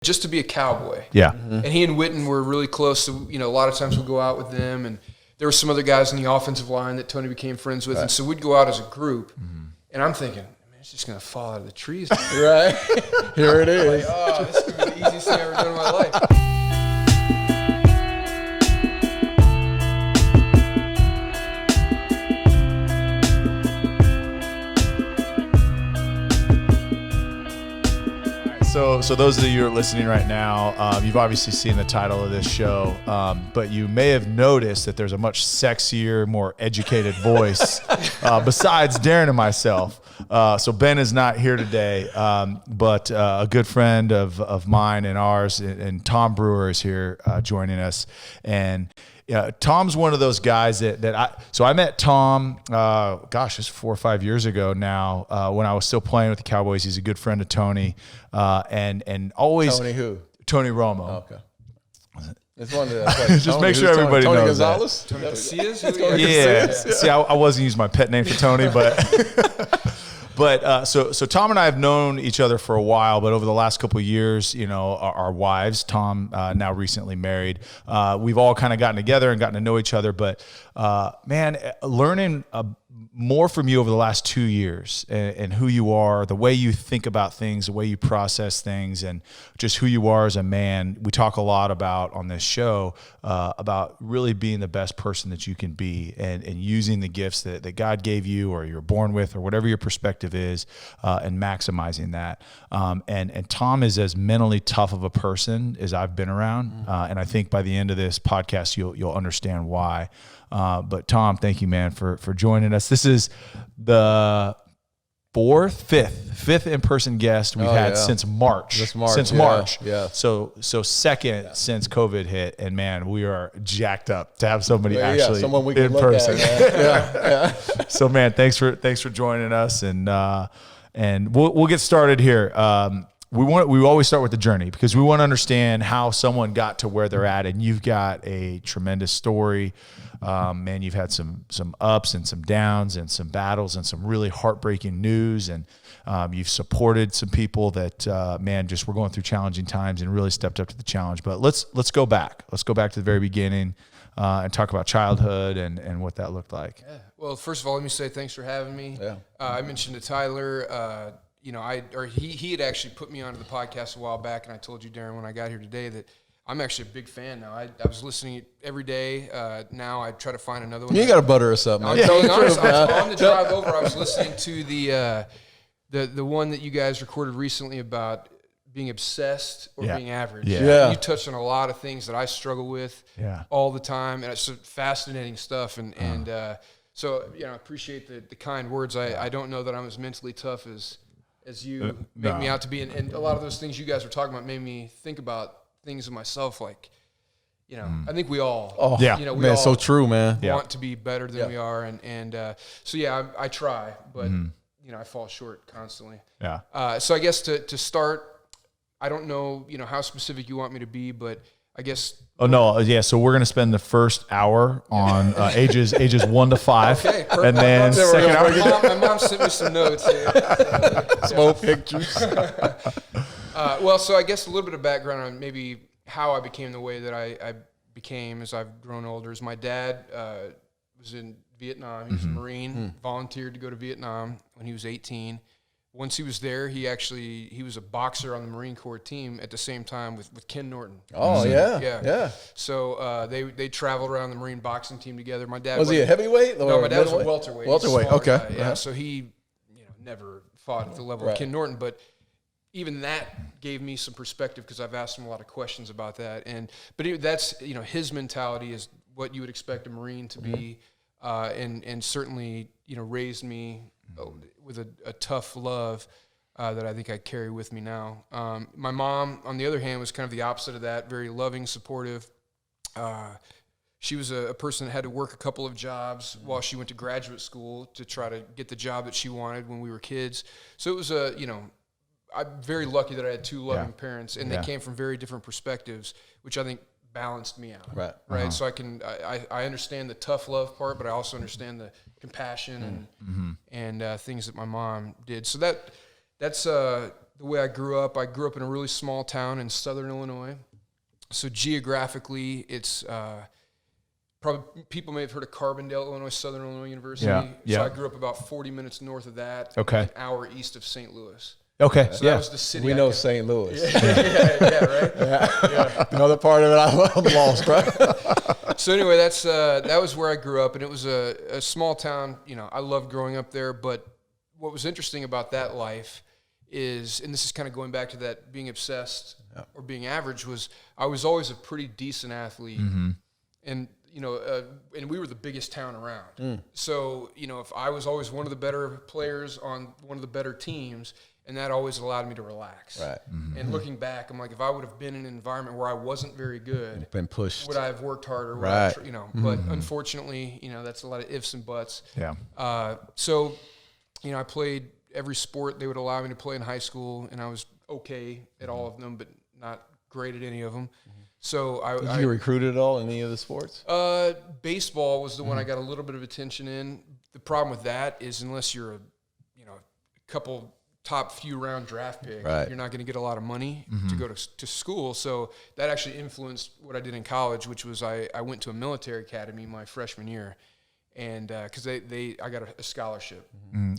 just to be a Cowboy. Yeah. And he and Witten were really close. So, a lot of times we'd go out with them, and there were some other guys in the offensive line that Tony became friends with. And so we'd go out as a group, and I'm thinking, man, it's just going to fall out of the trees. Right. Here it is. Like, oh, this is going to be the easiest thing I've ever done in my life. So those of you who are listening right now, you've obviously seen the title of this show, but you may have noticed that there's a much sexier, more educated voice besides Darren and myself. So Ben is not here today, but a good friend of mine and ours, and Tom Brewer is here joining us. And Tom's one of those guys I met Tom, it's 4 or 5 years ago now, when I was still playing with the Cowboys. He's a good friend of Tony, and always Tony who? Tony Romo. Oh, okay. It's one of the, just make sure everybody Tony knows Gonzalez? Tony Casillas? Yeah. See, I wasn't using my pet name for Tony, but But so Tom and I have known each other for a while, but over the last couple of years, our wives, Tom now recently married, we've all kind of gotten together and gotten to know each other. But man, learning more from you over the last 2 years and who you are, the way you think about things, the way you process things, and just who you are as a man. We talk a lot about on this show about really being the best person that you can be and using the gifts that God gave you or you're born with or whatever your perspective is and maximizing that. And Tom is as mentally tough of a person as I've been around. And I think by the end of this podcast, you'll understand why. But Tom, thank you, man, for joining us. This is the fifth in-person guest we've had since March. Since March. Yeah. So second since COVID hit, and man, we are jacked up to have somebody actually someone we can in look person. At, So man, thanks for joining us, and we'll get started here. We always start with the journey because we want to understand how someone got to where they're at, and you've got a tremendous story. Man, you've had some ups and some downs and some battles and some really heartbreaking news, and you've supported some people that just were going through challenging times and really stepped up to the challenge. But let's go back. Let's go back to the very beginning and talk about childhood and what that looked like. Yeah. Well, first of all, let me say thanks for having me. Yeah. I mentioned to Tyler. He had actually put me onto the podcast a while back, and I told you, Darren, when I got here today that I'm actually a big fan now. I was listening every day. Now I try to find another one. You got to butter us up, man. I'm telling you honest, on the drive over, I was listening to the one that you guys recorded recently about being obsessed or being average. Yeah. You touched on a lot of things that I struggle with all the time, and it's fascinating stuff. So I appreciate the kind words. I don't know that I'm as mentally tough as you make me out to be, and a lot of those things you guys were talking about made me think about things in myself, like, I think we all, we all so true, man. want to be better than we are, and I try, but I fall short constantly. Yeah. So I guess to start, I don't know, how specific you want me to be, but I guess. Oh no, yeah. So we're gonna spend the first hour on ages 1 to 5, Okay, perfect. and then second hour. My mom sent me some notes here. Small pictures. So I guess a little bit of background on maybe how I became the way that I became as I've grown older. Is my dad was in Vietnam. He was a Marine, volunteered to go to Vietnam when he was 18. Once he was there, he was a boxer on the Marine Corps team at the same time with Ken Norton. Oh, yeah. So they traveled around the Marine boxing team together. My dad was he a heavyweight? No, my dad was a welterweight. Welterweight, okay. Yeah, so he never fought at the level of Ken Norton, but even that gave me some perspective because I've asked him a lot of questions about that. But that's his mentality is what you would expect a Marine to be, and certainly raised me with a tough love that I think I carry with me now. My mom, on the other hand, was kind of the opposite of that, very loving, supportive. She was a person that had to work a couple of jobs while she went to graduate school to try to get the job that she wanted when we were kids. So it was I'm very lucky that I had two loving parents, and they came from very different perspectives, which I think balanced me out. Right. Right. So I understand the tough love part, but I also understand the compassion and things that my mom did. So that's the way I grew up in a really small town in southern Illinois. So geographically, it's probably people may have heard of Carbondale, Illinois, Southern Illinois University. Yeah. So I grew up about 40 minutes north of that. Okay. An hour east of St. Louis. Okay. So that was the city. We know St. Louis. Yeah, right? Yeah. Another part of it I'm lost, right? So anyway, that was where I grew up, and it was a small town. You know, I loved growing up there, but what was interesting about that life is, and this is kind of going back to that being obsessed or being average, was I was always a pretty decent athlete. Mm-hmm. And, you know, and we were the biggest town around. So, you know, if I was always one of the better players on one of the better teams, and that always allowed me to relax. Right. And looking back, I'm like, if I would have been in an environment where I wasn't very good, Been pushed. would I have worked harder? Would Right. I, you know, but unfortunately, you know, that's a lot of ifs and buts. Yeah. So, you know, I played every sport they would allow me to play in high school, and I was okay at all of them, but not great at any of them. So Did you get recruited at all in any of the sports? baseball was the one I got a little bit of attention in. The problem with that is unless you're a couple top few round draft pick, Right. you're not going to get a lot of money to go to school. So that actually influenced what I did in college, which was I went to a military academy my freshman year. And because I got a scholarship.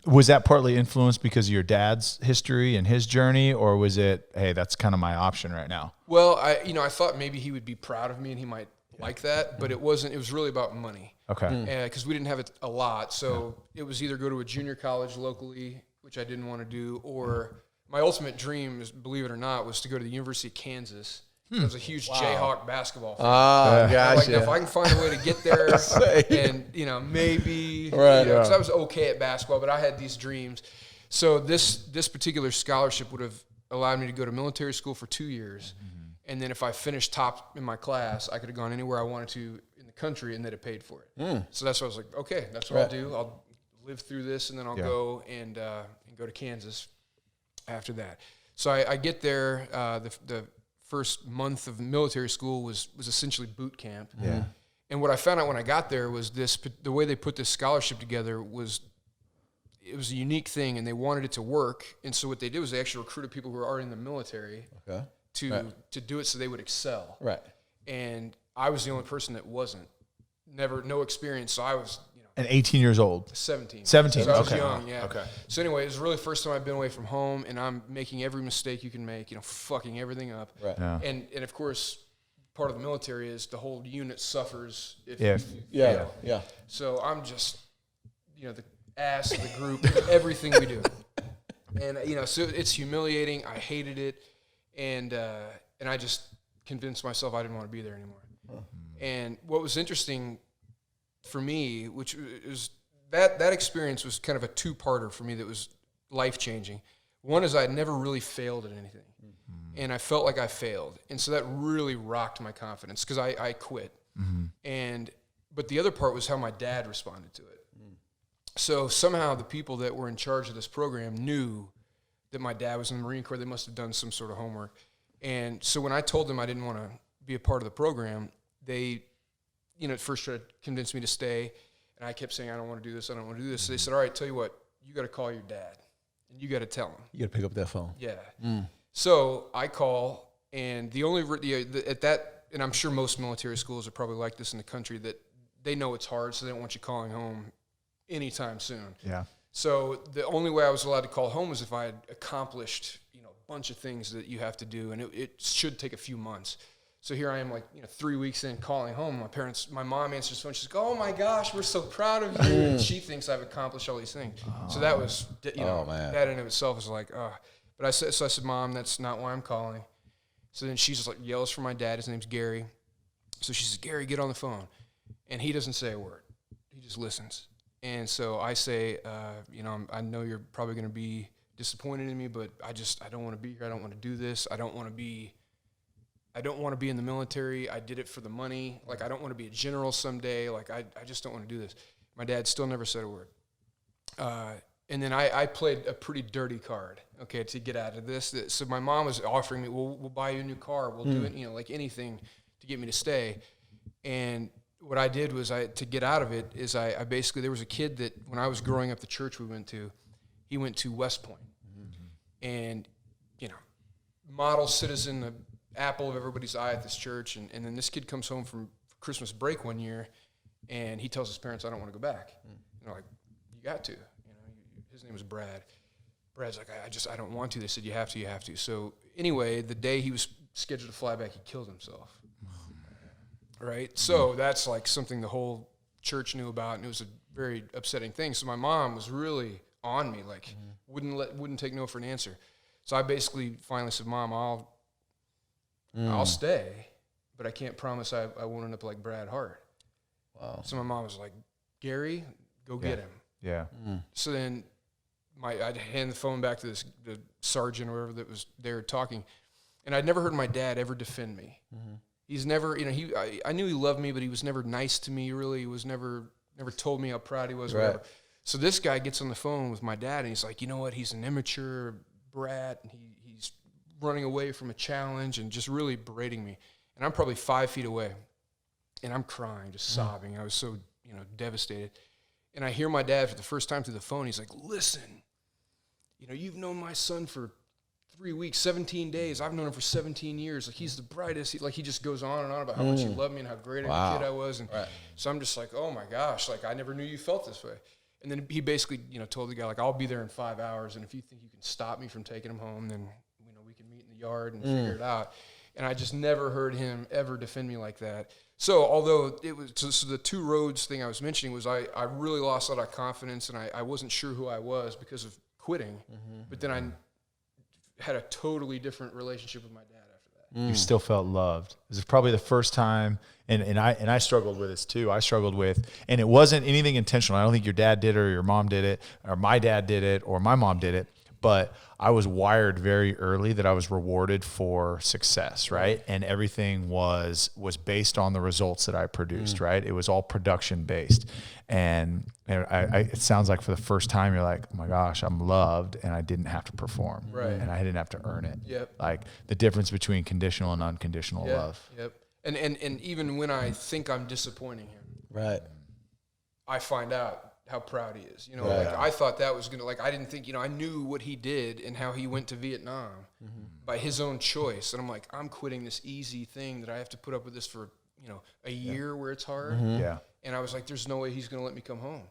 Was that partly influenced because of your dad's history and his journey, or was it, hey, that's kind of my option right now? Well, I thought maybe he would be proud of me and he might like that, but it wasn't. It was really about money. Okay. Because we didn't have it a lot, so it was either go to a junior college locally, which I didn't want to do, or my ultimate dream, is, believe it or not, was to go to the University of Kansas. I was a huge Jayhawk basketball fan. Like, if I can find a way to get there, and maybe, because I was okay at basketball, but I had these dreams. So this particular scholarship would have allowed me to go to military school for 2 years, and then if I finished top in my class, I could have gone anywhere I wanted to in the country, and they'd have paid for it. So that's what I was like, okay, that's what I'll do. I'll live through this, and then I'll go and go to Kansas after that. So I get there. The first month of military school was essentially boot camp. Yeah. And what I found out when I got there was the way they put this scholarship together was a unique thing, and they wanted it to work. And so what they did was they actually recruited people who were already in the military to do it so they would excel. Right. And I was the only person that wasn't. No experience. So I was, And 18 years old. 17. 17. So I was Okay. young, yeah. Okay. So anyway, it was really the first time I've been away from home, and I'm making every mistake you can make, fucking everything up. Right. Yeah. And of course, part of the military is the whole unit suffers if Yeah. you fail. Yeah. So I'm just, the ass of the group in everything we do. And, so it's humiliating. I hated it. And I just convinced myself I didn't want to be there anymore. Huh. And what was interesting for me, which is that experience was kind of a two-parter for me that was life-changing. One is I had never really failed at anything, and I felt like I failed, and so that really rocked my confidence because I quit. But the other part was how my dad responded to it. So somehow the people that were in charge of this program knew that my dad was in the Marine Corps. They must have done some sort of homework, and so when I told them I didn't want to be a part of the program, they at first tried to convince me to stay, and I kept saying, I don't want to do this, I don't want to do this. So they said, all right, tell you what, you got to call your dad, and you got to tell him. You got to pick up that phone. Yeah. So I call, and at that, and I'm sure most military schools are probably like this in the country, that they know it's hard, so they don't want you calling home anytime soon. Yeah. So the only way I was allowed to call home was if I had accomplished, a bunch of things that you have to do, and it should take a few months. So here I am, 3 weeks in, calling home. My mom answers the phone. She's like, "Oh my gosh, we're so proud of you." And she thinks I've accomplished all these things. So that was, that in and of itself was like, oh. But I said, "Mom, that's not why I'm calling." So then she just yells for my dad. His name's Gary. So she says, "Gary, get on the phone." And he doesn't say a word. He just listens. And so I say, I know you're probably going to be disappointed in me, but I don't want to be here. I don't want to do this. I don't want to be in the military. I did it for the money. I don't want to be a general someday. I just don't want to do this. My dad still never said a word. And then I played a pretty dirty card, to get out of this. So my mom was offering me, we'll buy you a new car. We'll do it, anything to get me to stay. And what I did was to get out of it is I basically, there was a kid that when I was growing up, the church we went to, he went to West Point. And model citizen, the apple of everybody's eye at this church. And then this kid comes home from Christmas break one year, and he tells his parents, I don't want to go back. And they're like, you got to. His name was Brad. Brad's like, I don't want to. They said, you have to. So anyway, the day he was scheduled to fly back, he killed himself. Right? So that's like something the whole church knew about, and it was a very upsetting thing. So my mom was really on me, like wouldn't take no for an answer. So I basically finally said, Mom, I'll stay, but I can't promise I won't end up like Brad Hart. Wow. So my mom was like, Gary, go get him. Yeah. So then I'd hand the phone back to the sergeant or whoever that was there talking, and I'd never heard my dad ever defend me. He's never, I knew he loved me, but he was never nice to me, really. He was never told me how proud he was, or whatever. So this guy gets on the phone with my dad, and he's like, you know what? He's an immature brat, and he's running away from a challenge and just really berating me. And I'm probably 5 feet away, and I'm crying, just sobbing. I was so, devastated. And I hear my dad for the first time through the phone. He's like, listen, you've known my son for 3 weeks, 17 days. I've known him for 17 years. Like, he's the brightest. He just goes on and on about how much he loved me and how great of a kid I was. And so I'm just like, oh my gosh, like, I never knew you felt this way. And then he basically, told the guy, like, I'll be there in 5 hours, and if you think you can stop me from taking him home, then, we can meet in the yard and figure it out. And I just never heard him ever defend me like that. So although it was, so the two roads thing I was mentioning was I really lost a lot of confidence, and I wasn't sure who I was because of quitting. But then I had a totally different relationship with my dad after that. You still felt loved. This is probably the first time, and I struggled with this too. I struggled with, and it wasn't anything intentional. I don't think your dad did it, or your mom did it, or my dad did it, or my mom did it. But I was wired very early that I was rewarded for success, right? And everything was based on the results that I produced, right? It was all production based. And it sounds like for the first time you're like, oh my gosh, I'm loved, and I didn't have to perform, right? And I didn't have to earn it. Yep. Like the difference between conditional and unconditional love. Yep. And even when I think I'm disappointing him, Right. I find out how proud he is. Like, I thought that was gonna, like, I didn't think, I knew what he did and how he went to Vietnam by his own choice. And I'm like, I'm quitting this easy thing that I have to put up with this for, a year where it's hard. Yeah. And I was like, there's no way he's going to let me come home.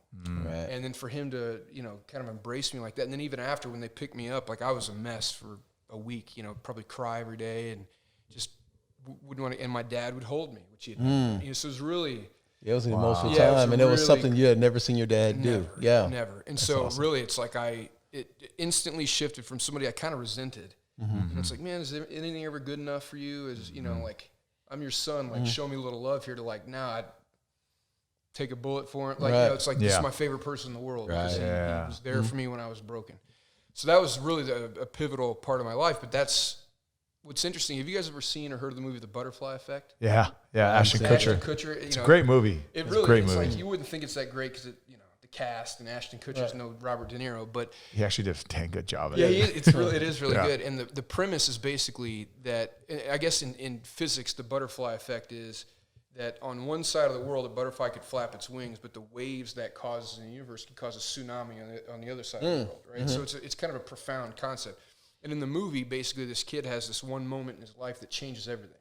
Right. And then for him to, kind of embrace me like that. And then even after, when they picked me up, like, I was a mess for a week, probably cry every day and just wouldn't want to, and my dad would hold me, which he had never, so it was really... It was an emotional time, and it was something you had never seen your dad do. Yeah, never. And that's so awesome. really, it's like it instantly shifted from somebody I kind of resented. And it's like, man, is there anything ever good enough for you? Is like, I'm your son, like, show me a little love here. To like, nah, I'd take a bullet for him. Like, it's like this is my favorite person in the world. Because he was there for me when I was broken. So that was really a pivotal part of my life. But that's what's interesting. Have you guys ever seen or heard of the movie The Butterfly Effect? Yeah. Ashton Kutcher. It's a great movie. It's really, a great movie. Like, you wouldn't think it's that great because the cast and Ashton Kutcher's no Robert De Niro, but he actually did a dang good job. It is really good. And the premise is basically that, I guess in physics, the butterfly effect is that on one side of the world, a butterfly could flap its wings, but the waves that causes in the universe could cause a tsunami on the other side of the world, right? So it's kind of a profound concept. And in the movie, basically, this kid has this one moment in his life that changes everything.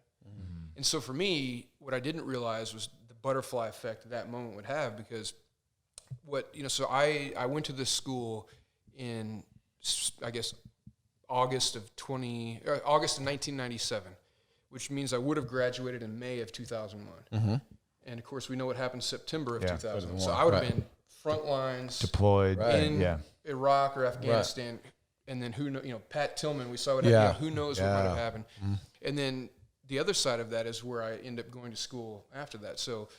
And so for me, what I didn't realize was the butterfly effect that moment would have, because so I went to this school in, I guess, August of 1997, which means I would have graduated in May of 2001. And of course, we know what happened September of 2001. So I would have been front lines, deployed in Iraq or Afghanistan. And then Pat Tillman, we saw what happened. Who knows what might have happened. And then the other side of that is where I end up going to school after that. So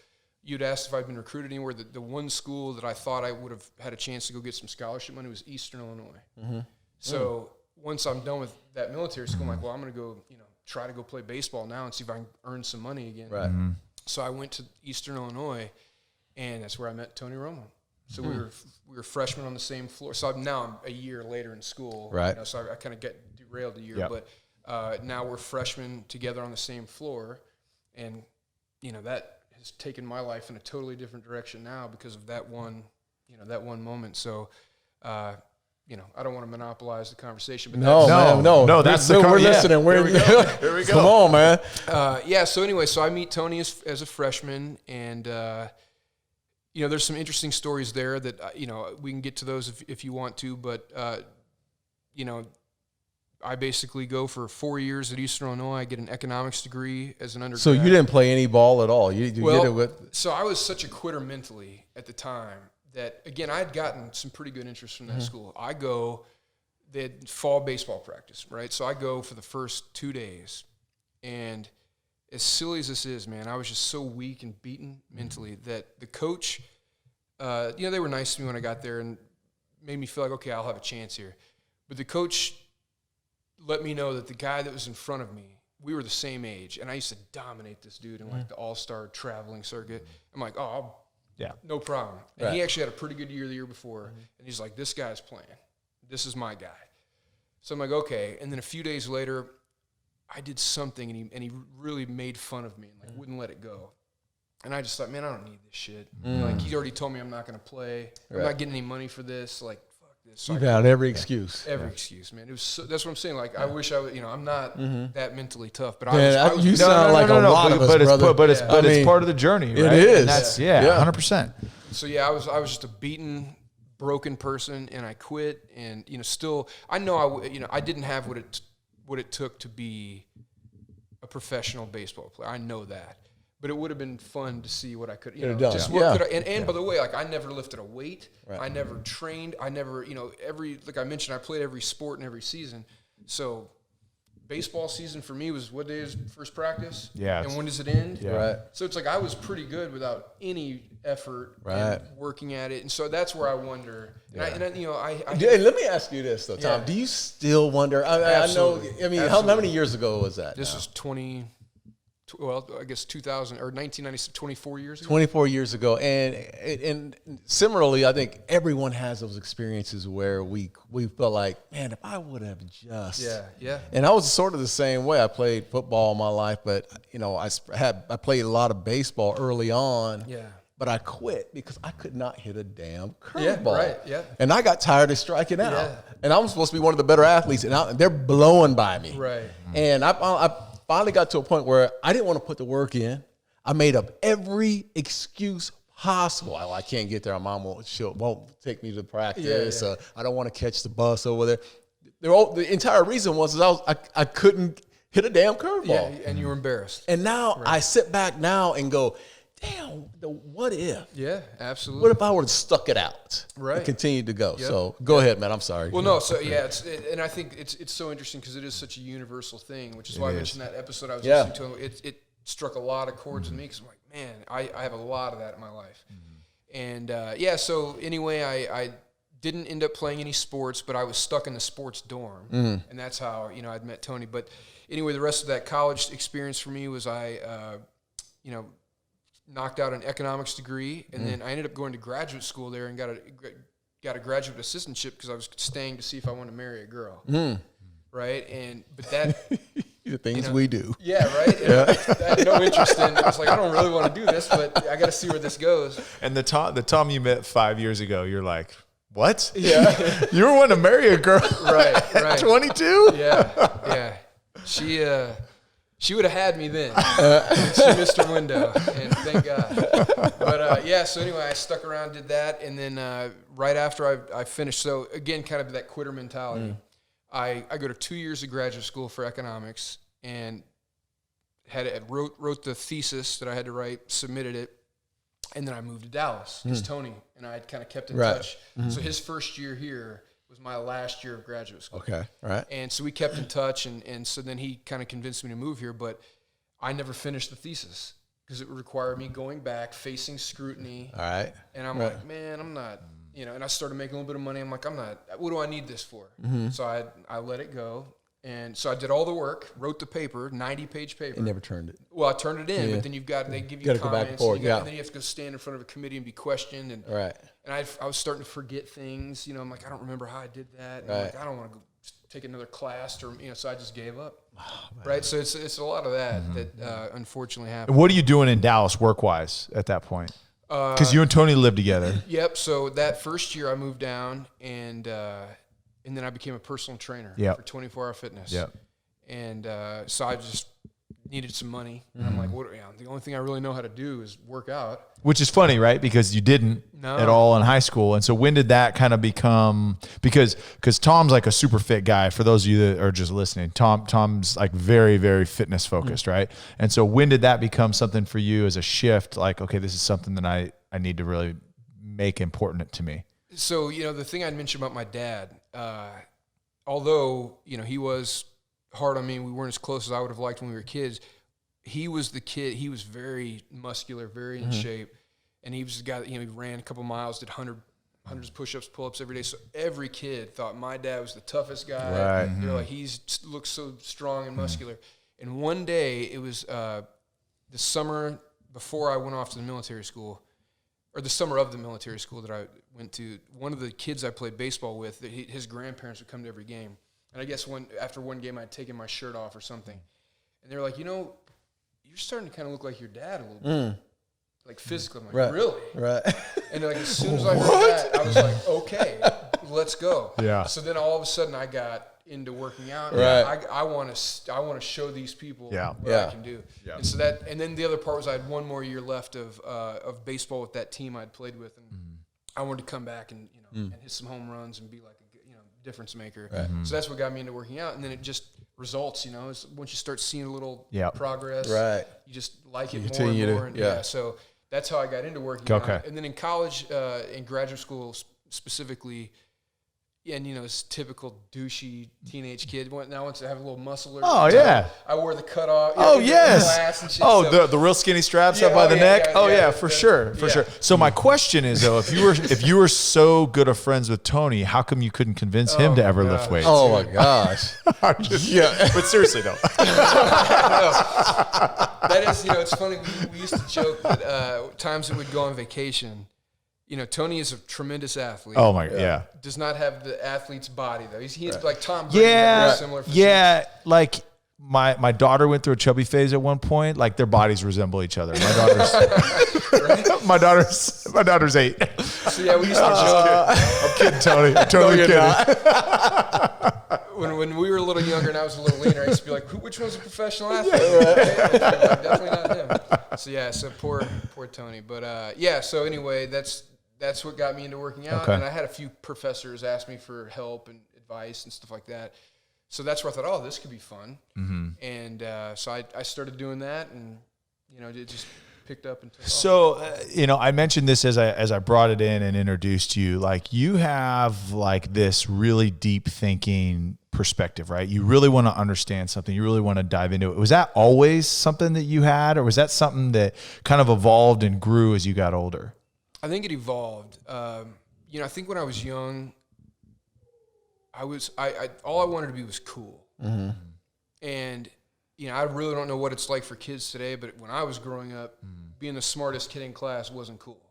you'd asked if I'd been recruited anywhere. The one school that I thought I would have had a chance to go get some scholarship money was Eastern Illinois. So once I'm done with that military school, I'm like, well, I'm going to go, try to go play baseball now and see if I can earn some money again. Right. So I went to Eastern Illinois, and that's where I met Tony Romo. So we were freshmen on the same floor. So now I'm a year later in school. Right. So I kind of get derailed a year. But now we're freshmen together on the same floor. And, that has taken my life in a totally different direction now because of that one moment. So, I don't want to monopolize the conversation, but No, that's we're listening. Here we go. Here we go. Come on, man. So anyway, so I meet Tony as a freshman, and there's some interesting stories there that we can get to those if you want to, but I basically go for 4 years at Eastern Illinois. I get an economics degree as an undergrad. So you didn't play any ball at all. You did it with. So I was such a quitter mentally at the time that, again, I had gotten some pretty good interest from that school. They had fall baseball practice, right? So I go for the first 2 days, and as silly as this is, man, I was just so weak and beaten mentally that the coach, they were nice to me when I got there and made me feel like, okay, I'll have a chance here. But the coach let me know that the guy that was in front of me, we were the same age, and I used to dominate this dude in like the all-star traveling circuit. I'm like, no problem. And he actually had a pretty good year the year before, and he's like, this guy's playing. This is my guy. So I'm like, okay. And then a few days later, I did something, and he really made fun of me and like wouldn't let it go. And I just thought, man, I don't need this shit. Like, he already told me I'm not going to play. I'm not getting any money for this. Like, fuck this. So You've had every excuse. Every excuse, man. It was that's what I'm saying. Like, I wish I would, I'm not that mentally tough, but Yeah, I was you sound like a lot of us, brother. But it's part of the journey, right? It is. And that's 100%. So yeah, I was just a beaten, broken person, and I quit. And still, I know I didn't have what it took to be a professional baseball player. I know that, but it would have been fun to see what I could, just what could I. And by the way, like, I never lifted a weight. Right. I never trained. I never, like I mentioned, I played every sport in every season. So baseball season for me was, what day is first practice? Yeah. And when does it end? Yeah. Right. So it's like I was pretty good without any effort and working at it. And so that's where I wonder. Yeah. And Let me ask you this, though, Tom. Yeah. do you still wonder? I know, how many years ago was that? This was 2000 or 1996, 24 years ago. 24 years ago. And similarly, I think everyone has those experiences where we felt like, man, if I would have just. Yeah. And I was sort of the same way. I played football all my life, but, I played a lot of baseball early on. Yeah. But I quit because I could not hit a damn curveball. Yeah, right, yeah. And I got tired of striking out. Yeah. And I'm supposed to be one of the better athletes, and they're blowing by me. Right. And I finally got to a point where I didn't want to put the work in. I made up every excuse possible. I can't get there. My mom won't take me to practice. Yeah. I don't want to catch the bus over there. The entire reason was I couldn't hit a damn curveball. Yeah, and you were embarrassed. And now I sit back now and go, damn, what if? Yeah, absolutely. What if I would have stuck it out and continued to go? Yep. So go ahead, man. I'm sorry. Well, no. So yeah, and I think it's so interesting because it is such a universal thing, which is why I mentioned that episode I was listening to. It struck a lot of chords with me because I'm like, man, I have a lot of that in my life. And so anyway, I didn't end up playing any sports, but I was stuck in the sports dorm, and that's how I'd met Tony. But anyway, the rest of that college experience for me was I knocked out an economics degree, and then I ended up going to graduate school there and got a graduate assistantship because I was staying to see if I wanted to marry a girl. Right? But that the things we do. Yeah, right? I had no interest in it. I was like, I don't really want to do this, but I got to see where this goes. And the Tom you met 5 years ago, you're like, what? Yeah. You were wanting to marry a girl right. 22? Yeah. She would have had me then. She missed her window, and thank God. But, so anyway, I stuck around, did that, and then right after I finished, so again, kind of that quitter mentality, I go to 2 years of graduate school for economics and wrote the thesis that I had to write, submitted it, and then I moved to Dallas because Tony and I had kind of kept in touch. So his first year here was my last year of graduate school. Okay, right. And so we kept in touch, and so then he kind of convinced me to move here, but I never finished the thesis because it required me going back, facing scrutiny. All right. And I'm like, man, I'm not, and I started making a little bit of money. I'm like, what do I need this for? So I let it go. And so I did all the work, wrote the paper, 90-page paper. You never turned it. Well, I turned it in, but then they give you gotta comments. go back and forth, And then you have to go stand in front of a committee and be questioned. And, right. And I was starting to forget things. I'm like, I don't remember how I did that. And I'm like, I don't want to go take another class, or so I just gave up. Oh, right. So it's a lot of that unfortunately happened. What are you doing in Dallas work-wise at that point? Because you and Tony lived together. Yep. So that first year I moved down, and and then I became a personal trainer for 24 Hour Fitness. Yep. And so I just needed some money. And I'm like, the only thing I really know how to do is work out. Which is funny, right? Because you didn't at all in high school. And so when did that kind of become, because Tom's like a super fit guy. For those of you that are just listening, Tom's like very, very fitness focused, right? And so when did that become something for you as a shift? Like, okay, this is something that I need to really make important to me. So, the thing I'd mentioned about my dad, although, he was hard on me, we weren't as close as I would have liked when we were kids. He was the kid. He was very muscular, very in shape, and he was the guy that he ran a couple miles, did hundreds of push-ups, pull-ups every day. So every kid thought my dad was the toughest guy. Right. They're like, looks so strong and muscular. And one day, it was the summer before I went off to the military school, or the summer of the military school that I went to. One of the kids I played baseball with, his grandparents would come to every game. And I guess after one game, I'd taken my shirt off or something. And they were like, you're starting to kind of look like your dad a little bit. Like physically. I'm like, really? Right. And like as soon as I heard that, I was like, okay, let's go. Yeah. So then all of a sudden I got into working out. Right. I want to show these people what I can do. Yeah. And so and then the other part was I had one more year left of baseball with that team I'd played with, and I wanted to come back and and hit some home runs and be like a difference maker. Right. So that's what got me into working out, and then it just results. Once you start seeing a little progress, you just like it more and more. And so that's how I got into working out. And then in college, in graduate school specifically, and it's typical douchey teenage kid. Now wants to have a little muscle. I wore the cutoff. Yes. And shit, the real skinny straps up by the neck. For sure. So my question is though, if you were so good of friends with Tony, how come you couldn't convince him to ever lift weights? Oh my gosh. But seriously though. That is, it's funny. We used to joke that times that we'd go on vacation. Tony is a tremendous athlete. Oh my God! Does not have the athlete's body though. He's like Tom Brady. Similar physique. Like my daughter went through a chubby phase at one point. Like their bodies resemble each other. My daughter's 8. So we used to joke. I'm kidding, Tony. I'm totally kidding. When we were a little younger and I was a little leaner, I used to be like, which one's a professional athlete? Definitely not him. So poor Tony. But so anyway, that's what got me into working out. And I had a few professors ask me for help and advice and stuff like that. So that's where I thought, this could be fun. And so I started doing that, and it just picked up and took off. So I mentioned this as I brought it in and introduced you. Like you have like this really deep thinking perspective, right? You really want to understand something. You really want to dive into it. Was that always something that you had, or was that something that kind of evolved and grew as you got older? I think it evolved. I think when I was young, I all I wanted to be was cool. And, I really don't know what it's like for kids today, but when I was growing up, being the smartest kid in class wasn't cool.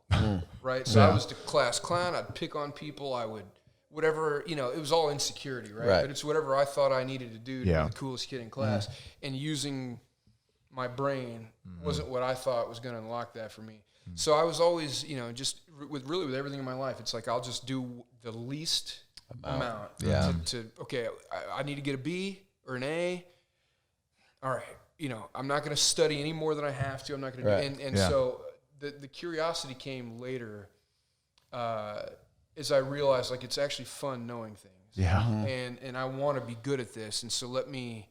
Right? So I was the class clown. I'd pick on people. I would, whatever, it was all insecurity, right? But it's whatever I thought I needed to do to be the coolest kid in class. And using my brain wasn't what I thought was going to unlock that for me. So I was always, just with everything in my life, it's like I'll just do the least amount. I need to get a B or an A. All right, I'm not going to study any more than I have to. I'm not going to do. So the curiosity came later, as I realized like it's actually fun knowing things. Yeah. And I want to be good at this, and so let me.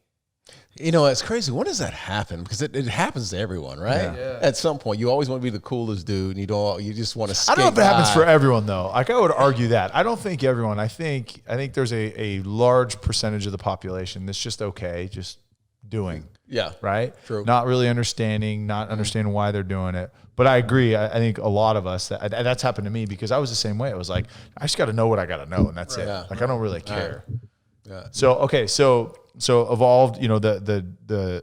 It's crazy. When does that happen? Because it happens to everyone, right? Yeah. At some point, you always want to be the coolest dude, and you just want to skate I don't know if it by. happens for everyone though. Like I would argue that. I don't think everyone. I think there's a large percentage of the population that's just okay, just doing. Yeah. Right? True. Not really understanding, not understanding why they're doing it. But I agree. I think a lot of us, that's happened to me because I was the same way. It was like, I just got to know what I got to know, and that's it. Yeah. Like I don't really care. Yeah. So evolved, the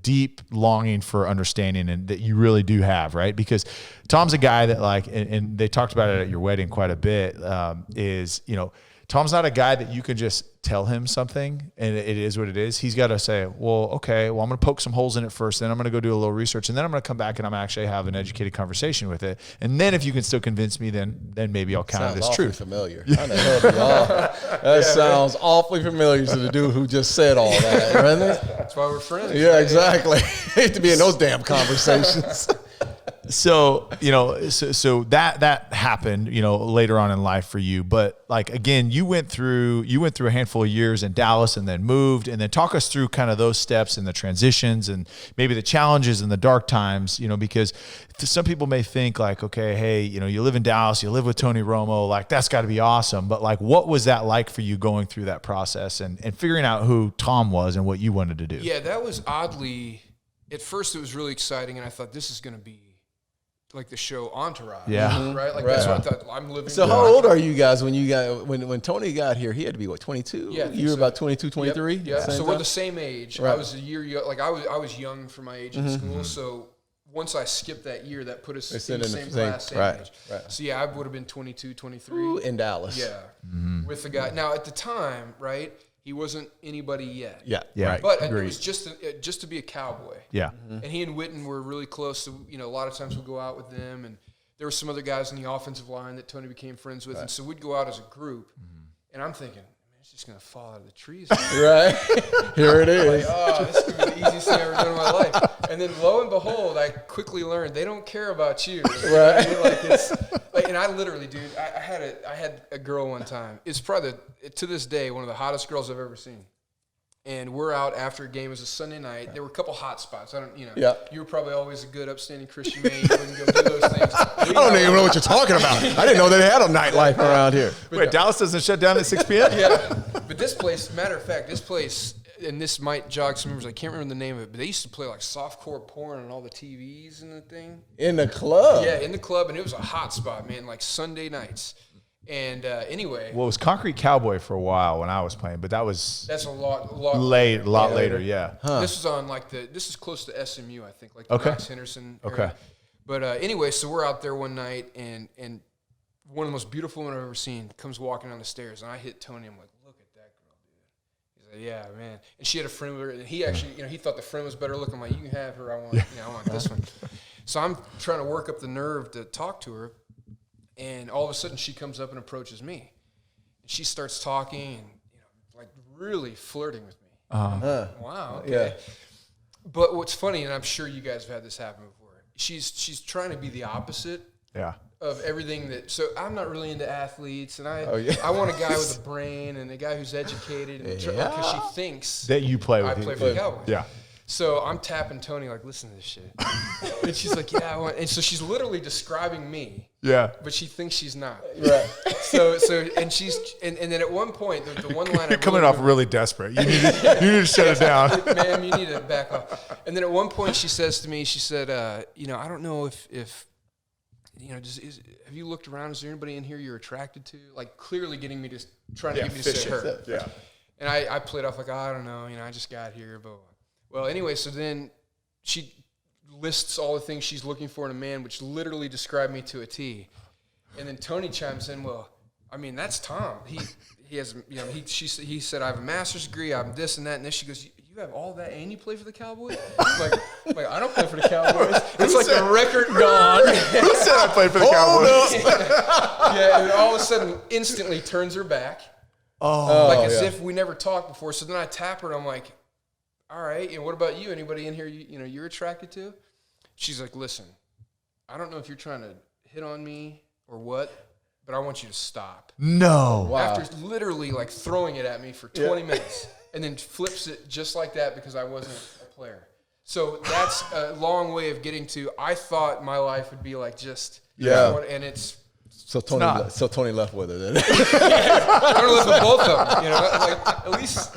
deep longing for understanding and that you really do have, right? Because Tom's a guy that and they talked about it at your wedding quite a bit, Tom's not a guy that you can just tell him something and it is what it is. He's got to say, well, okay, well, I'm going to poke some holes in it first. Then I'm going to go do a little research. And then I'm going to come back and I'm actually have an educated conversation with it. And then if you can still convince me, then maybe I'll count it as truth. Familiar. How the hell do y'all? That sounds awfully familiar to the dude who just said all that. Right? That's why we're friends. Yeah, exactly. Hate to be in those damn conversations. So, so that happened, later on in life for you. But like, again, you went through a handful of years in Dallas and then moved, and then talk us through kind of those steps and the transitions and maybe the challenges and the dark times, because some people may think like, okay, hey, you live in Dallas, you live with Tony Romo, like that's got to be awesome. But like, what was that like for you going through that process and figuring out who Tom was and what you wanted to do? Yeah, that was oddly, at first it was really exciting, and I thought this is going to be like the show Entourage. Yeah. Mm-hmm. Right? Like that's what I thought. I'm living. So how old are you guys when Tony got here? He had to be 22? Yeah. You were about 22, 23? Yep. Yeah. So time? we're the same age. Right. I was a year young. Like I was young for my age in school. So once I skipped that year, that put us in the same class, same age. Right. So yeah, I would have been 22, 23. Ooh, in Dallas. Yeah. With the guy. Now at the time, right, he wasn't anybody yet. Yeah. Right. But it was just to be a Cowboy. Yeah. And he and Witten were really close. So, a lot of times we'd go out with them, and there were some other guys in the offensive line that Tony became friends with. And so we'd go out as a group, and I'm thinking, man, it's just going to fall out of the trees. Right. Here it is. Like, oh, this is going to be the easiest thing I've ever done in my life. And then lo and behold, I quickly learned they don't care about you. Right. And I literally, dude, I had a girl one time. It's probably, to this day, one of the hottest girls I've ever seen. And we're out after a game. It was a Sunday night. There were a couple hot spots. Yeah. You were probably always a good, upstanding Christian man. You wouldn't go do those things. I don't even know what you're talking about. I didn't know they had a nightlife around here. Wait, Dallas doesn't shut down at 6 p.m.? Yeah. But this place, matter of fact, and this might jog some memories. I can't remember the name of it, but they used to play like softcore porn on all the TVs and the thing. In the club? Yeah, in the club. And it was a hot spot, man, like Sunday nights. And anyway, Well, it was Concrete Cowboy for a while when I was playing, but that's a lot later. Yeah. Huh. This was on this is close to SMU, I think, like the Max Henderson area. Okay. But anyway, so we're out there one night, and one of the most beautiful women I've ever seen comes walking down the stairs, and I hit Tony. I'm like, look at that girl, dude. He's like, yeah, man. And she had a friend with her, and he actually, he thought the friend was better looking. I'm like, you can have her. I want this one. So I'm trying to work up the nerve to talk to her. And all of a sudden, she comes up and approaches me. And she starts talking and, like really flirting with me. Wow, okay. Yeah. But what's funny, and I'm sure you guys have had this happen before, she's trying to be the opposite of everything that. So I'm not really into athletes, and I want a guy with a brain and a guy who's educated, because she thinks That you play with. I play for the Cowboys. Yeah. So I'm tapping Tony like, listen to this shit. And she's like, yeah, I want. And so she's literally describing me. Yeah. But she thinks she's not. Right. So and she's and then at one point the one line You're coming off really desperate. You need to shut it down. Ma'am, you need to back off. And then at one point she says to me, she said, I don't know if have you looked around? Is there anybody in here you're attracted to? Like clearly getting me to trying to get me to say her. Yeah. And I played off like, I don't know, I just got here, but well, anyway, so then she lists all the things she's looking for in a man, which literally described me to a T. And then Tony chimes in, well, I mean, that's Tom. He has, he said, I have a master's degree, I'm this and that. And then she goes, you have all that and you play for the Cowboys? I'm like, I don't play for the Cowboys. It's like the record gone. Who said I played for the Cowboys? Yeah, and all of a sudden, instantly turns her back. As if we never talked before. So then I tap her and I'm like, all right, and what about you? Anybody in here you're attracted to? She's like, listen, I don't know if you're trying to hit on me or what, but I want you to stop. No. Wow. After literally like throwing it at me for 20 minutes and then flips it just like that because I wasn't a player. So that's a long way of getting to, I thought my life would be like just, and it's. So Tony left with her then. I'm going to live with both of them, like at least.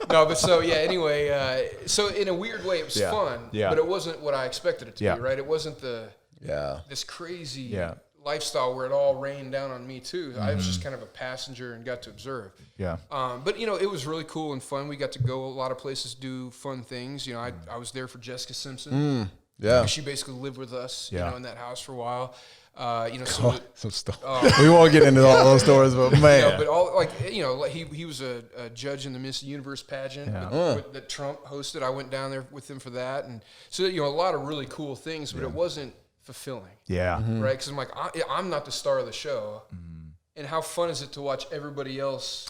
No, but so, anyway, so in a weird way, it was fun, but it wasn't what I expected it to be, right? It wasn't this crazy lifestyle where it all rained down on me, too. I was just kind of a passenger and got to observe. Yeah. But, it was really cool and fun. We got to go a lot of places, do fun things. I was there for Jessica Simpson. Yeah. She basically lived with us, in that house for a while. Some stuff. We won't get into all those stories, but man. But all he was a judge in the Miss Universe pageant that Trump hosted. I went down there with him for that, and so a lot of really cool things, but it wasn't fulfilling. Yeah, right. Because I'm like, I'm not the star of the show, and how fun is it to watch everybody else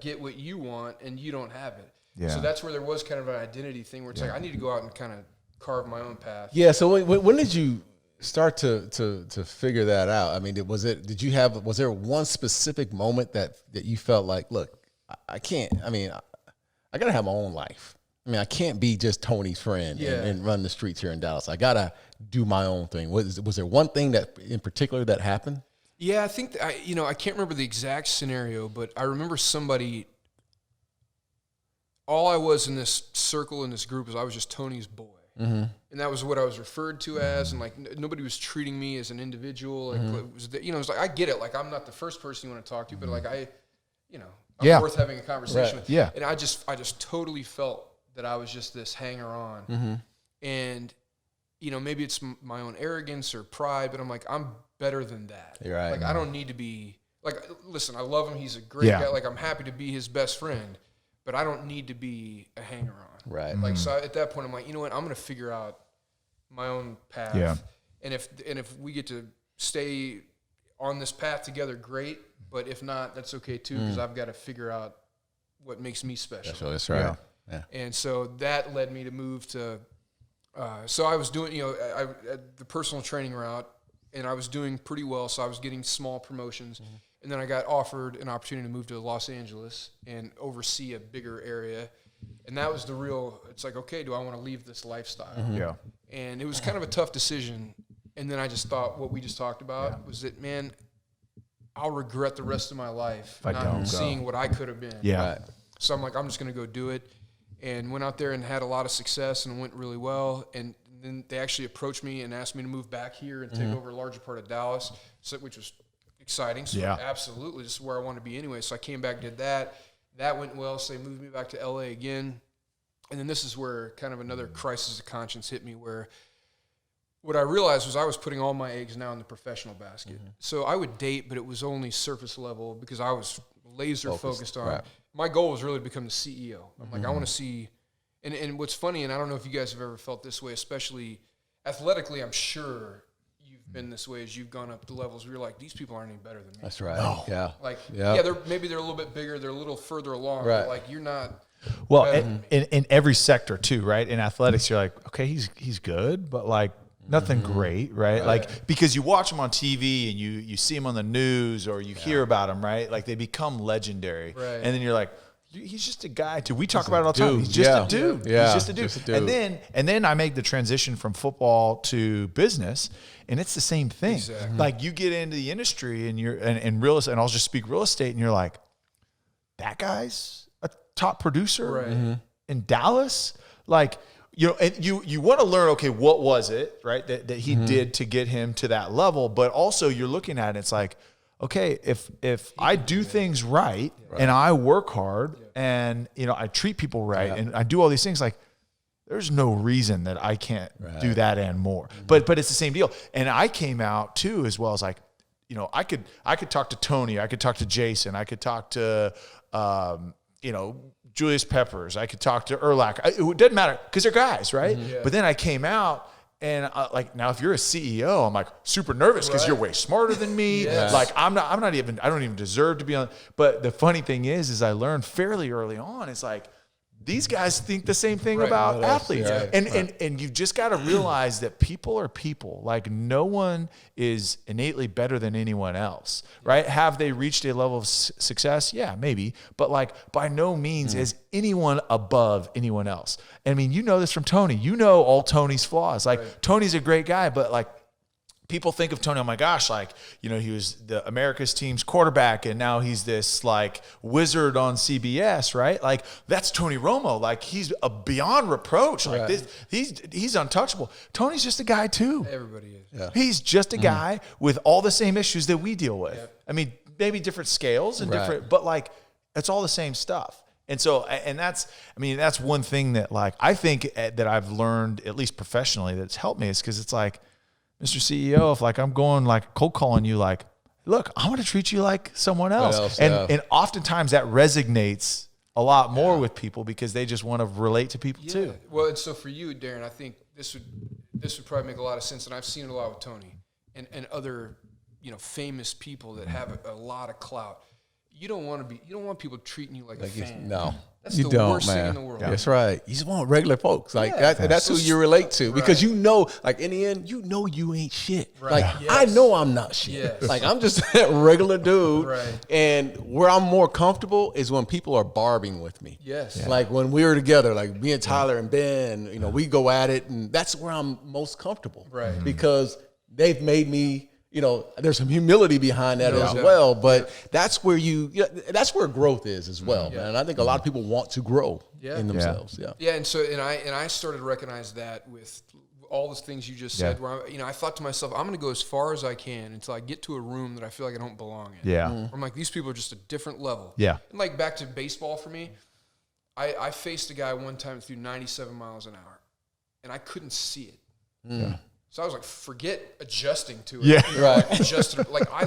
get what you want and you don't have it? Yeah. So that's where there was kind of an identity thing where it's like I need to go out and kind of carve my own path. Yeah. So when did you start to figure that out? I mean, was there one specific moment that you felt like, look, I can't, I got to have my own life. I mean, I can't be just Tony's friend and run the streets here in Dallas. I got to do my own thing. Was there one thing that in particular that happened? Yeah, I think, I can't remember the exact scenario, but I remember somebody, all I was in this circle, in this group, is I was just Tony's boy. Mm-hmm. And that was what I was referred to as, and like nobody was treating me as an individual. Like it was like I get it. Like I'm not the first person you want to talk to, but like I'm worth having a conversation with. Yeah. And I just totally felt that I was just this hanger on, and maybe it's my own arrogance or pride, but I'm like I'm better than that. You're right. Like I don't need to be like. Listen, I love him. He's a great guy. Like I'm happy to be his best friend, but I don't need to be a hanger on. Right. Like so at that point I'm like, you know what, I'm gonna figure out my own path. Yeah. And if we get to stay on this path together, great. But if not, that's okay too, because I've got to figure out what makes me special. That's right. Yeah. And so that led me to move to so I was doing the personal training route, and I was doing pretty well, so I was getting small promotions. And then I got offered an opportunity to move to Los Angeles and oversee a bigger area. And that was it's like, okay, do I want to leave this lifestyle? Yeah. And it was kind of a tough decision. And then I just thought what we just talked about was that, man, I'll regret the rest of my life not seeing what I could have been. Yeah. Right. So I'm like, I'm just going to go do it. And went out there and had a lot of success and went really well. And then they actually approached me and asked me to move back here and take over a larger part of Dallas, which was exciting. So absolutely, this is where I want to be anyway. So I came back, did that. That went well, so they moved me back to LA again. And then this is where kind of another crisis of conscience hit me, where what I realized was I was putting all my eggs now in the professional basket. So I would date, but it was only surface level because I was laser focused on my goal was really to become the CEO. I'm like, I want to see, and what's funny, and I don't know if you guys have ever felt this way, especially athletically, I'm sure you've been this way as you've gone up the levels where you're like, these people aren't any better than me. That's right. Oh. Yeah. Like, they're a little bit bigger, they're a little further along, but like you're not. Well, in every sector too, right? In athletics, you're like, okay, he's good, but like nothing great, right? Like because you watch him on TV and you see him on the news or you hear about him, right? Like they become legendary, and then you're like, he's just a guy too. We talk about it all the time. He's just a dude. Yeah. He's just a dude. And then I made the transition from football to business, and it's the same thing. Exactly. Like you get into the industry and you're in real estate, and I'll just speak real estate, and you're like, that guy's a top producer in Dallas. Like, and you want to learn, okay, what was it, right, that he did to get him to that level, but also you're looking at it, it's like, okay, if I do things right and I work hard and, I treat people right and I do all these things, like there's no reason that I can't do that and more. But it's the same deal. And I came out too, as well as like, I could talk to Tony, I could talk to Jason, I could talk to, Julius Peppers, I could talk to Urlacher. It doesn't matter because they're guys, right? Yeah. But then I came out and now if you're a CEO, I'm like super nervous because you're way smarter than me. Yes. Like I don't even deserve to be on. But the funny thing is I learned fairly early on, it's like, these guys think the same thing about athletes. And you've just got to realize that people are people. Like no one is innately better than anyone else, right? Have they reached a level of success? Yeah, maybe. But like by no means is anyone above anyone else. And I mean, you know this from Tony. You know all Tony's flaws. Like Tony's a great guy, but like people think of Tony, oh my gosh, like, he was the America's team's quarterback and now he's this like wizard on CBS, right? Like that's Tony Romo. Like he's a beyond reproach. Like this, he's untouchable. Tony's just a guy too. Everybody is. Yeah. He's just a guy with all the same issues that we deal with. Yep. I mean, maybe different scales and different, but like it's all the same stuff. And so, and that's one thing that like, I think that I've learned, at least professionally, that's helped me is because it's like, Mr. CEO, if like I'm going like cold calling you, like, look, I'm going to treat you like someone else. And oftentimes that resonates a lot more with people because they just want to relate to people too. Well, and so for you, Darren, I think this would probably make a lot of sense, and I've seen it a lot with Tony and other, famous people that have a lot of clout. You don't want people treating you like a fan. No. That's the worst thing in the world. That's right. You just want regular folks. Like that's who you relate to because like in the end, you ain't shit. Right. Like I know I'm not shit. Yes. Like I'm just that regular dude. Right. And where I'm more comfortable is when people are barbing with me. Yes. Yeah. Like when we were together, like me and Tyler and Ben, we go at it, and that's where I'm most comfortable. Right. Because they've made me. There's some humility behind that as well, but that's where that's where growth is as well, man. And I think a lot of people want to grow in themselves. Yeah. And so, and I started to recognize that with all the things you just said, where I thought to myself, I'm going to go as far as I can until I get to a room that I feel like I don't belong in. Yeah. Where I'm like, these people are just a different level. Yeah. And like back to baseball for me, I faced a guy one time through 97 miles an hour, and I couldn't see it. Yeah. So I was like, forget adjusting to it. Yeah. Right. Adjusted, like I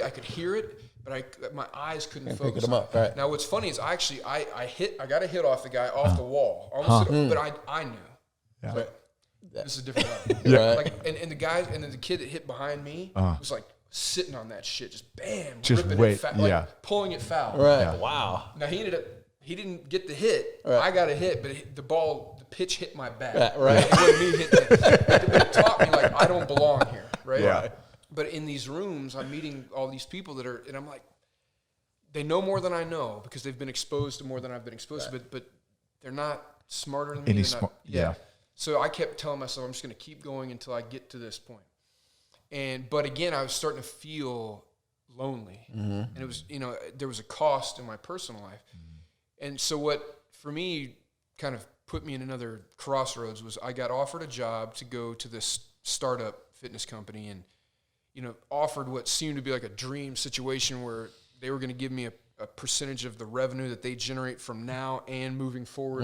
could hear it, but my eyes couldn't focus. Pick them up. Right. Now what's funny is I got a hit off the guy off the wall, almost but I knew. Yeah. But this is a different level. Yeah. Like and the guy and then the kid that hit behind me was like sitting on that shit, just bam, just ripping wait, it like pulling it foul. Right. Yeah. Wow. Now he didn't get the hit. Right. I got a hit, but the pitch hit my back. Right. It wasn't me hitting it. But it taught me like I don't belong here, right? Yeah. But in these rooms, I'm meeting all these people and I'm like, they know more than I know because they've been exposed to more than I've been exposed to, but they're not smarter than me. Yeah. So I kept telling myself, I'm just going to keep going until I get to this point. But again, I was starting to feel lonely. And it was, there was a cost in my personal life. And so what, for me, kind of put me in another crossroads was I got offered a job to go to this startup fitness company and, offered what seemed to be like a dream situation where they were going to give me a percentage of the revenue that they generate from now and moving forward.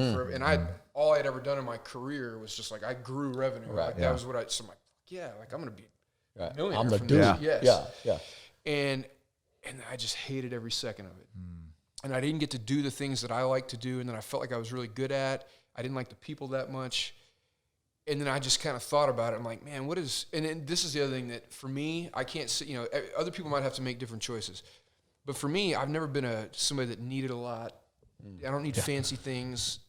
All I'd ever done in my career was just like I grew revenue. Right. Like that was what I'm like, I'm going to be a millionaire. I'm the from dude. this. Yes. Yeah. And I just hated every second of it. And I didn't get to do the things that I like to do and that I felt like I was really good at. I didn't like the people that much. And then I just kind of thought about it. I'm like, man, and then this is the other thing that for me, I can't see, other people might have to make different choices. But for me, I've never been somebody that needed a lot. I don't need fancy things.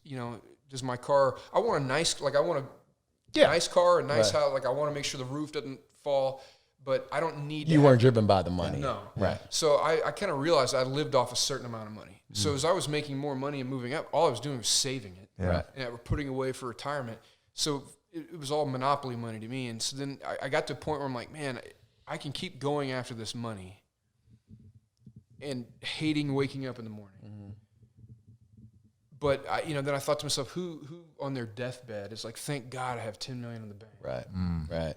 Does my car, I want a nice car, a nice house. Like I want to make sure the roof doesn't fall, but I don't need You weren't driven by the money. No. Right. So I kind of realized I lived off a certain amount of money. So as I was making more money and moving up, all I was doing was saving it. Yeah. Right. And we're putting away for retirement. So it was all monopoly money to me. And so then I got to a point where I'm like, man, I can keep going after this money and hating waking up in the morning. But then I thought to myself, who on their deathbed is like, thank God I have $10 million in the bank. Right. Right.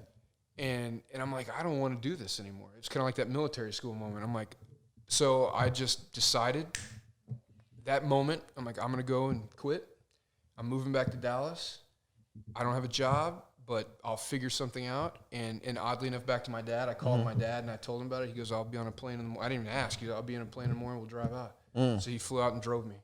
And I'm like, I don't want to do this anymore. It's kind of like that military school moment. I'm like, so I just decided that moment, I'm like, I'm going to go and quit. I'm moving back to Dallas. I don't have a job, but I'll figure something out. And oddly enough, back to my dad, I called my dad and I told him about it. He goes, I'll be on a plane in the morning. I didn't even ask. He goes, I'll be on a plane in the morning. We'll drive out. So he flew out and drove me,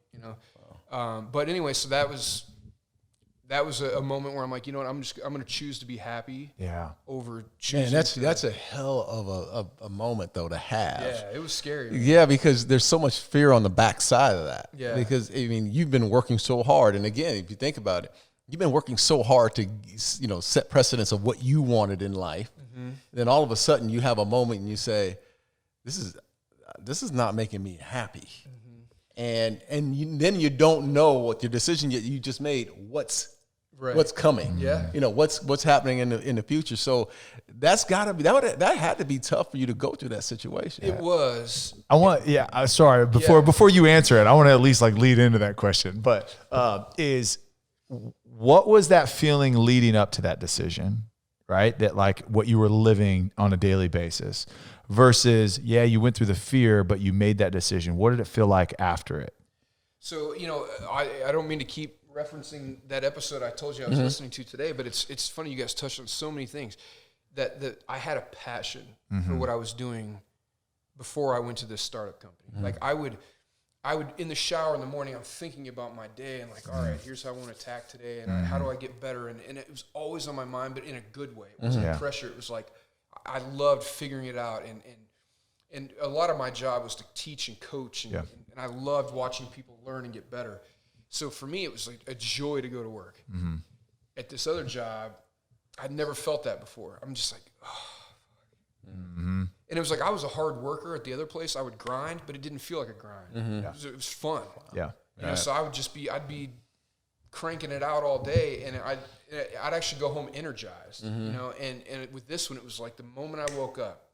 But anyway, so that was a moment where I'm like, you know what, I'm going to choose to be happy. Yeah. Over choosing. Man, that's a hell of a moment though to have. Yeah, it was scary. Man. Yeah, because there's so much fear on the backside of that. Yeah. Because you've been working so hard, and again, if you think about it, you've been working so hard to set precedents of what you wanted in life. Then all of a sudden you have a moment and you say, this is not making me happy. And then you don't know what your decision you just made. What's coming? Yeah. What's happening in the future. So that's got to be that had to be tough for you to go through that situation. It was. Sorry. Before you answer it, I want to at least lead into that question. But what was that feeling leading up to that decision? Right, that what you were living on a daily basis. Versus, you went through the fear, but you made that decision. What did it feel like after it? So, I don't mean to keep referencing that episode I told you I was listening to today, but it's funny you guys touched on so many things. that I had a passion for what I was doing before I went to this startup company. Like I would in the shower in the morning, I'm thinking about my day and like, all right, here's how I want to attack today, and how do I get better? And it was always on my mind, but in a good way. It wasn't pressure. It was like I loved figuring it out, and a lot of my job was to teach and coach, and I loved watching people learn and get better. So for me, it was like a joy to go to work. At this other job, I'd never felt that before. I'm just like, oh. And it was like I was a hard worker at the other place. I would grind, but it didn't feel like a grind. It was fun. Yeah. You know, so I'd be cranking it out all day, and I'd actually go home energized. You know, and with this one, it was like the moment I woke up,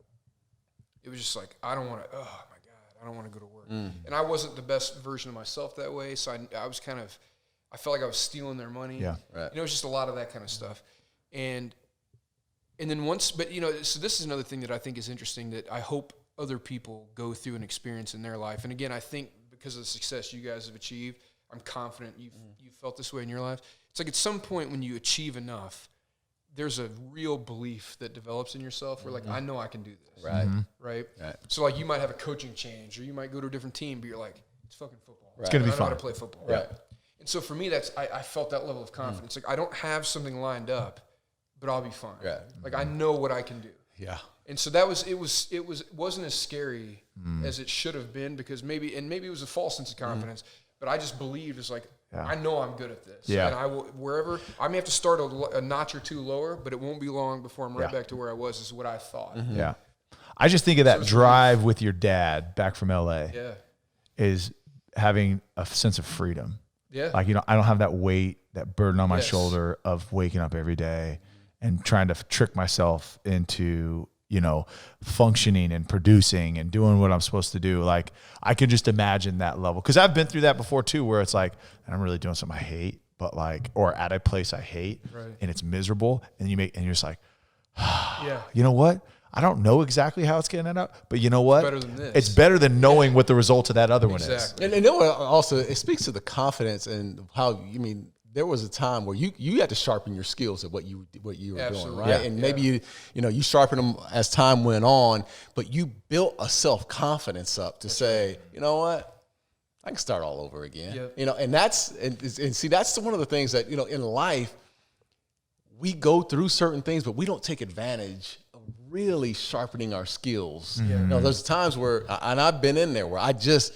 it was just like I don't want to. Oh my God, I don't want to go to work. And I wasn't the best version of myself that way, so I was kind of, I felt like I was stealing their money. Yeah, right. You know, it was just a lot of that kind of stuff, and then once, but you know, so this is another thing that I think is interesting that I hope other people go through and experience in their life. And again, I think because of the success you guys have achieved, I'm confident you've felt this way in your life. It's like at some point when you achieve enough, there's a real belief that develops in yourself where like, I know I can do this. Right. Right. So like you might have a coaching change or you might go to a different team, but you're like, it's fucking football. It's going to be I know fun. how to play football. Right. And so for me, I felt that level of confidence. Like I don't have something lined up, but I'll be fine. Right. Like I know what I can do. Yeah. And so that was it wasn't as scary as it should have been because maybe it was a false sense of confidence, but I just believed it's like I know I'm good at this. Yeah. And I will wherever I may have to start a notch or two lower, but it won't be long before I'm right back to where I was. Is what I thought. Yeah. I just think of that drive with your dad back from LA Yeah. is having a sense of freedom. Yeah. Like, you know, I don't have that weight, that burden on my Yes. shoulder of waking up every day and trying to trick myself into, you know, functioning and producing and doing what I'm supposed to do. Like, I can just imagine that level. Cause I've been through that before too, where it's like, I'm really doing something I hate, but like, or at a place I hate and it's miserable. And you're just like, you know what? I don't know exactly how it's going to end up, but you know what? Better than this. It's better than knowing what the result of that other one is. Exactly. And also, it speaks to the confidence and how, there was a time where you had to sharpen your skills at what you were doing, right? Yeah. And maybe you sharpened them as time went on, but you built a self-confidence up to say, you know what, I can start all over again. Yep. You know, and that's one of the things that, in life, we go through certain things, but we don't take advantage of really sharpening our skills. There's times where, and I've been in there where I'm just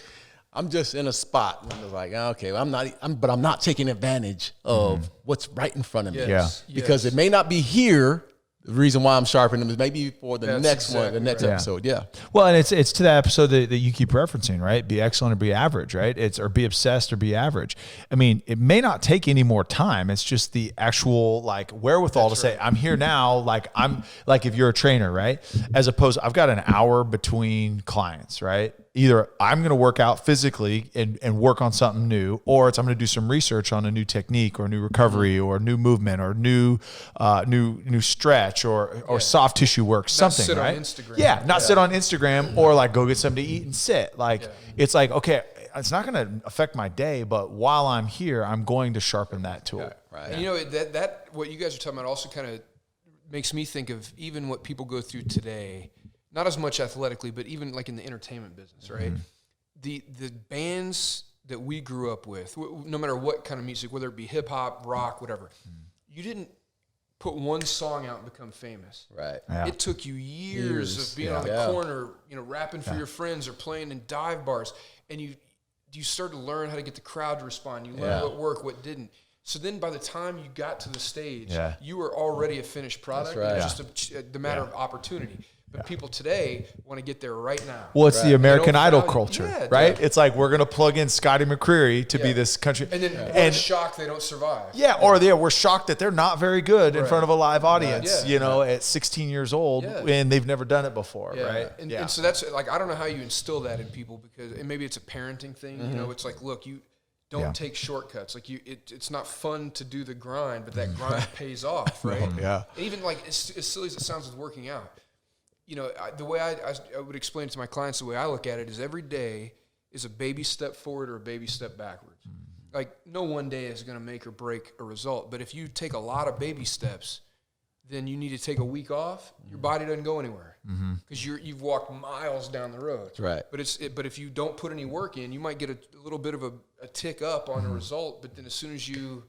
in a spot and I'm like, okay, but I'm not taking advantage of what's right in front of me. Yes. Because it may not be here. The reason why I'm sharpening them is maybe for the next episode. Yeah. Well, and it's to that episode that you keep referencing, right? Be excellent or be average, right? Or be obsessed or be average. I mean, it may not take any more time. It's just the actual like wherewithal to say, I'm here now. Like if you're a trainer, right? As opposed, I've got an hour between clients, right? Either I'm going to work out physically and work on something new, or I'm going to do some research on a new technique or new recovery or new movement or new stretch or soft tissue work, something, sit right? on Instagram. Yeah, not sit on Instagram or like go get something to eat and sit. Like it's like, okay, it's not going to affect my day, but while I'm here, I'm going to sharpen that tool. Right. And that what you guys are talking about also kind of makes me think of even what people go through today. Not as much athletically, but even like in the entertainment business, right? The bands that we grew up with, no matter what kind of music, whether it be hip hop, rock, whatever, you didn't put one song out and become famous. Right. Yeah. It took you years of being on the corner, rapping for your friends or playing in dive bars, and you started to learn how to get the crowd to respond. You learned what worked, what didn't. So then by the time you got to the stage, you were already a finished product. That's right. It was just the matter of opportunity. But people today want to get there right now. Well, it's the American Idol value. culture, Yeah, right? dude. it's like we're going to plug in Scotty McCreery to be this country. And then we're shocked they don't survive. We're shocked that they're not very good in front of a live audience, at 16 years old and they've never done it before, right? And so that's like, I don't know how you instill that in people because maybe it's a parenting thing. It's like, look, you don't take shortcuts. Like it's not fun to do the grind, but that grind pays off, right? Yeah. And even like as silly as it sounds with working out, the way I would explain it to my clients, the way I look at it is every day is a baby step forward or a baby step backwards. Like no one day is going to make or break a result, but if you take a lot of baby steps, then you need to take a week off. Your body doesn't go anywhere because you've walked miles down the road. Right. But if you don't put any work in, you might get a little bit of a tick up on a result. But then as soon as your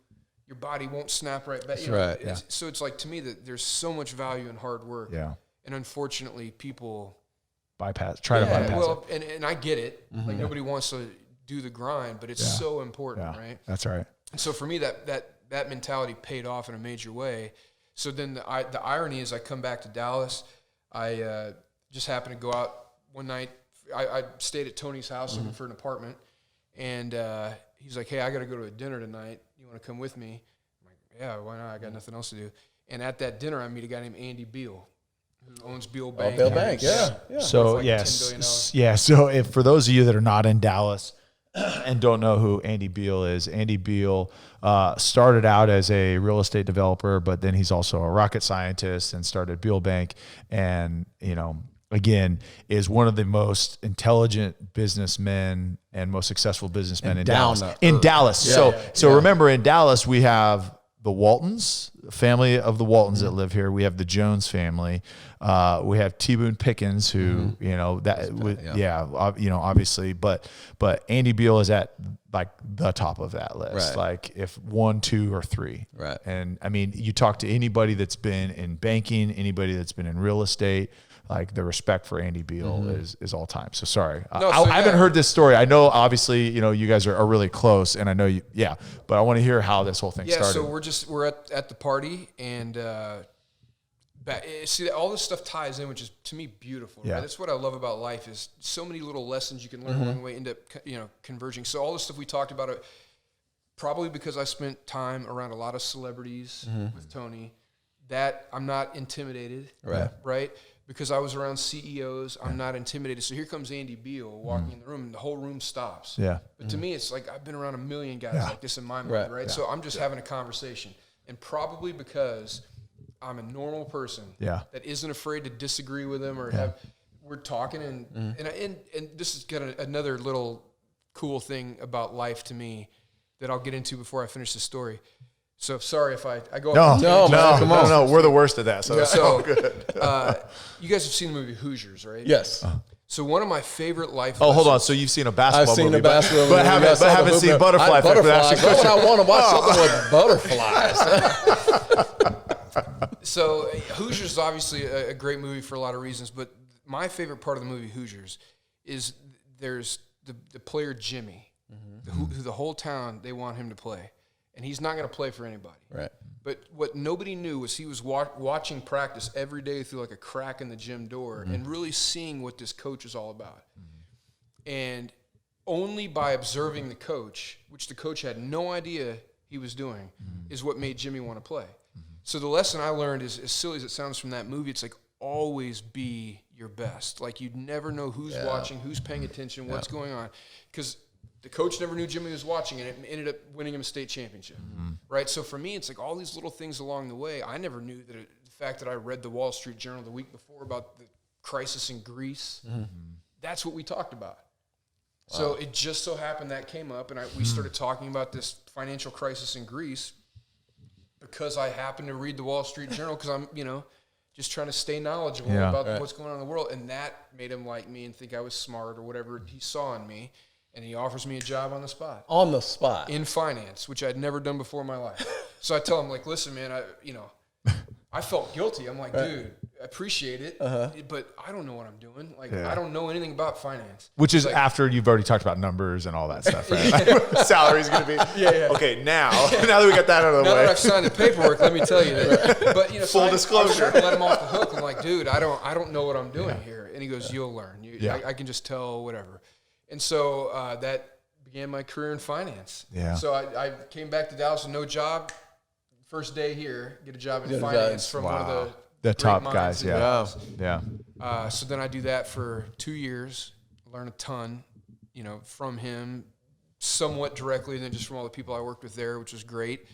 body won't snap right back. Right. So it's like, to me, that there's so much value in hard work. Yeah. And unfortunately, people try to bypass well, it. and I get it. Like nobody wants to do the grind, but it's so important, right? That's right. And so for me, that mentality paid off in a major way. So then the irony is I come back to Dallas. I just happened to go out one night. I stayed at Tony's house looking for an apartment. And he's like, hey, I got to go to a dinner tonight. You want to come with me? I'm like, yeah, why not? I got nothing else to do. And at that dinner, I meet a guy named Andy Beal, who owns Beal Bank. Beal Bank, yeah. So, like $10 billion. So if for those of you that are not in Dallas and don't know who Andy Beal is, Andy Beal started out as a real estate developer, but then he's also a rocket scientist and started Beal Bank. And, again, is one of the most intelligent businessmen and most successful businessmen in Dallas. So remember, in Dallas, we have the Waltons, family of the Waltons that live here. We have the Jones family. We have T. Boone Pickens, who obviously, but Andy Beal is at like the top of that list. Right. Like if 1, 2, or 3. Right. And I mean, you talk to anybody that's been in banking, anybody that's been in real estate. Like the respect for Andy Beal is all time. So sorry, I haven't heard this story. I know obviously you guys are really close, and I know but I want to hear how this whole thing started. So we're at the party, and see, all this stuff ties in, which is to me beautiful. Yeah. Right? That's what I love about life, is so many little lessons you can learn along the way end up converging. So all the stuff we talked about, probably because I spent time around a lot of celebrities with Tony, that I'm not intimidated. Right. Because I was around CEOs, I'm not intimidated. So here comes Andy Beal walking in the room, and the whole room stops. Yeah. But to me, it's like I've been around a million guys like this in my mind, right? So I'm just having a conversation. And probably because I'm a normal person that isn't afraid to disagree with him or we're talking, and this is kind of another little cool thing about life to me that I'll get into before I finish the story. So sorry if I go. No, we're the worst at that. So that's all good. You guys have seen the movie Hoosiers, right? Yes. So one of my favorite life. Oh, hold on. So you've seen a basketball movie. I've seen the basketball movie, but haven't seen Butterfly Effect. Butterflies. That's what I want to watch, something with butterflies. So Hoosiers is obviously a great movie for a lot of reasons, but my favorite part of the movie Hoosiers is there's the player Jimmy, who the whole town, they want him to play. And he's not going to play for anybody. Right. But what nobody knew was he was watching practice every day through like a crack in the gym door and really seeing what this coach is all about. And only by observing the coach, which the coach had no idea he was doing, is what made Jimmy want to play. So the lesson I learned is, as silly as it sounds from that movie, it's like always be your best. Like you'd never know who's watching, who's paying attention, what's going on. Because the coach never knew Jimmy was watching, and it ended up winning him a state championship, right? So for me, it's like all these little things along the way. I never knew that the fact that I read the Wall Street Journal the week before about the crisis in Greece, that's what we talked about. Wow. So it just so happened that came up, and we started talking about this financial crisis in Greece because I happened to read the Wall Street Journal because I'm, just trying to stay knowledgeable about what's going on in the world, and that made him like me and think I was smart or whatever he saw in me. And he offers me a job on the spot. On the spot. In finance, which I'd never done before in my life. So I tell him, like, listen, man, I felt guilty. I'm like, dude, I appreciate it, but I don't know what I'm doing. Like, I don't know anything about finance. Which is like, after you've already talked about numbers and all that stuff, right? Salary's going to be. Okay, now that we got that out of the way. Now that I've signed the paperwork, let me tell you that. But, full disclosure. I let him off the hook. I'm like, dude, I don't know what I'm doing here. And he goes, you'll learn. I can just tell whatever. And so that began my career in finance. Yeah. So I came back to Dallas with no job. First day here, get a job in finance from one of the top guys. Yeah. So then I do that for 2 years, learn a ton, from him, somewhat directly, and then just from all the people I worked with there, which was great.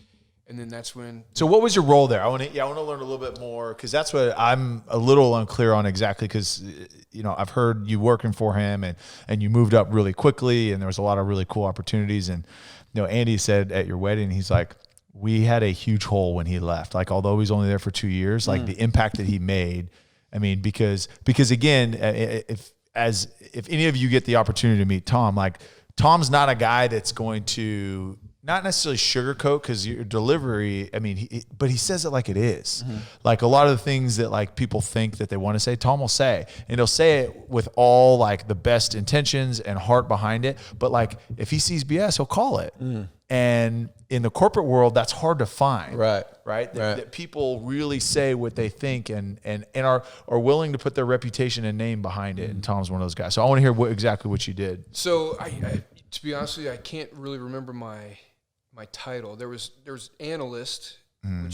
And then that's when. So what was your role there? I want to learn a little bit more because that's what I'm a little unclear on exactly. Because I've heard you working for him and you moved up really quickly and there was a lot of really cool opportunities. And Andy said at your wedding, he's like, we had a huge hole when he left. Like, although he's only there for 2 years, like the impact that he made. I mean, because again, if any of you get the opportunity to meet Tom, like Tom's not a guy that's going to not necessarily sugarcoat, because your delivery, I mean, but he says it like it is. Like a lot of the things that like people think that they want to say, Tom will say, and he'll say it with all like the best intentions and heart behind it. But like if he sees BS, he'll call it. And in the corporate world, that's hard to find. Right. That people really say what they think and are willing to put their reputation and name behind it. And Tom's one of those guys. So I want to hear exactly what you did. So I to be honest with you, I can't really remember my title. There was analyst, and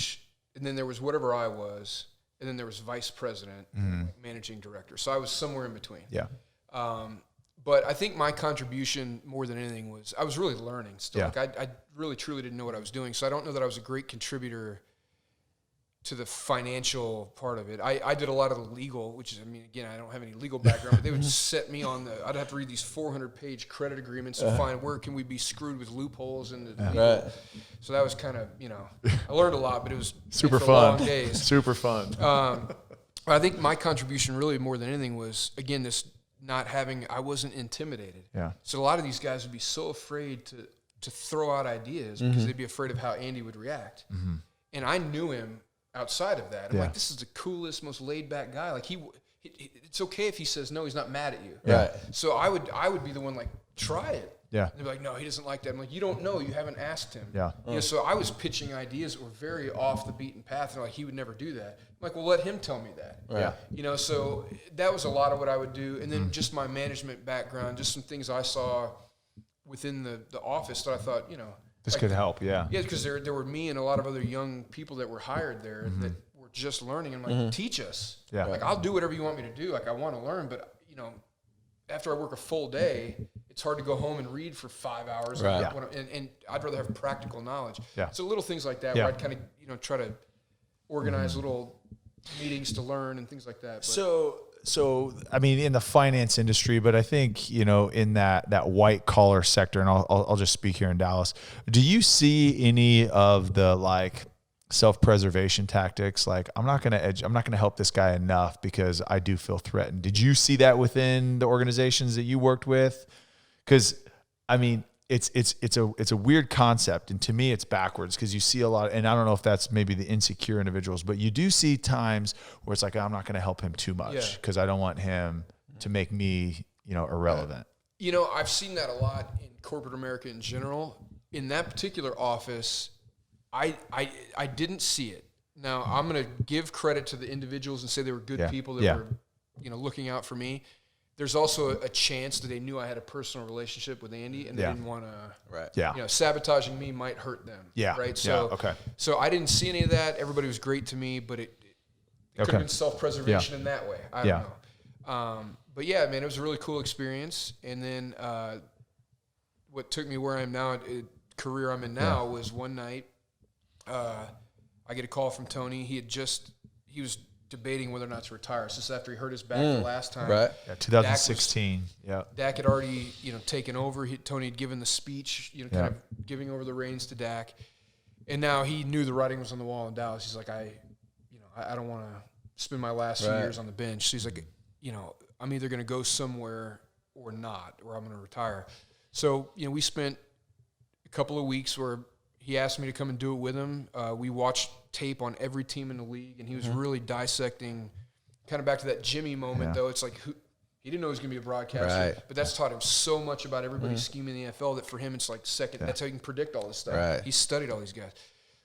then there was whatever I was, and then there was vice president, managing director. So I was somewhere in between. Yeah. But I think my contribution more than anything was I was really learning still. Like I really truly didn't know what I was doing. So I don't know that I was a great contributor to the financial part of it. I did a lot of the legal, which is, I mean, again, I don't have any legal background, but they would set me on I'd have to read these 400-page credit agreements to find where can we be screwed with loopholes in the legal. So that was kind of, I learned a lot, but it was super fun. Long days. Super fun. I think my contribution really more than anything was, again, this I wasn't intimidated. Yeah. So a lot of these guys would be so afraid to throw out ideas because they'd be afraid of how Andy would react. And I knew him outside of that. I'm like, this is the coolest, most laid back guy. Like it's okay if he says no, he's not mad at you. Right. So I would be the one like, try it. Yeah. And they'd be like, no, he doesn't like that. I'm like, you don't know, you haven't asked him. Yeah. So I was pitching ideas that were very off the beaten path, and like he would never do that. I'm like, well, let him tell me that. Right. Yeah. So that was a lot of what I would do, and then just my management background, just some things I saw within the office that I thought, this could help. Yeah. Yeah, because there were me and a lot of other young people that were hired there that were just learning. I'm like, teach us. Yeah. Like I'll do whatever you want me to do. Like I want to learn, but after I work a full day, it's hard to go home and read for 5 hours. Right. And I'd rather have practical knowledge. Yeah. So little things like that where I'd kind of try to organize little meetings to learn and things like that. But. So I mean, in the finance industry, but I think, in that white collar sector, and I'll just speak here in Dallas, do you see any of the like self-preservation tactics? Like, I'm not going to help this guy enough because I do feel threatened. Did you see that within the organizations that you worked with? Because I mean, it's a weird concept, and to me it's backwards, because you see a lot, and I don't know if that's maybe the insecure individuals, but you do see times where it's like, I'm not going to help him too much because I don't want him to make me, irrelevant. I've seen that a lot in corporate America in general. In that particular office, I didn't see it. Now, I'm going to give credit to the individuals and say they were good people that were, looking out for me. There's also a chance that they knew I had a personal relationship with Andy, and they didn't want to, sabotaging me might hurt them. Yeah. Right. So, so I didn't see any of that. Everybody was great to me, but it could have been self-preservation in that way. I don't know. But yeah, man, it was a really cool experience. And then what took me where I am now, career I'm in now, was one night I get a call from Tony. He was debating whether or not to retire. This is after he hurt his back the last time. Right. Yeah, 2016. Dak had already, taken over. Tony had given the speech, kind of giving over the reins to Dak. And now he knew the writing was on the wall in Dallas. He's like, I don't want to spend my last few years on the bench. So he's like, I'm either going to go somewhere or not, or I'm going to retire. So, we spent a couple of weeks where he asked me to come and do it with him. We watched tape on every team in the league, and he was really dissecting, kind of back to that Jimmy moment, though. It's like he didn't know he was going to be a broadcaster, but that's taught him so much about everybody's scheme in the NFL that for him it's like second. That's how you can predict all this stuff. Right. He studied all these guys.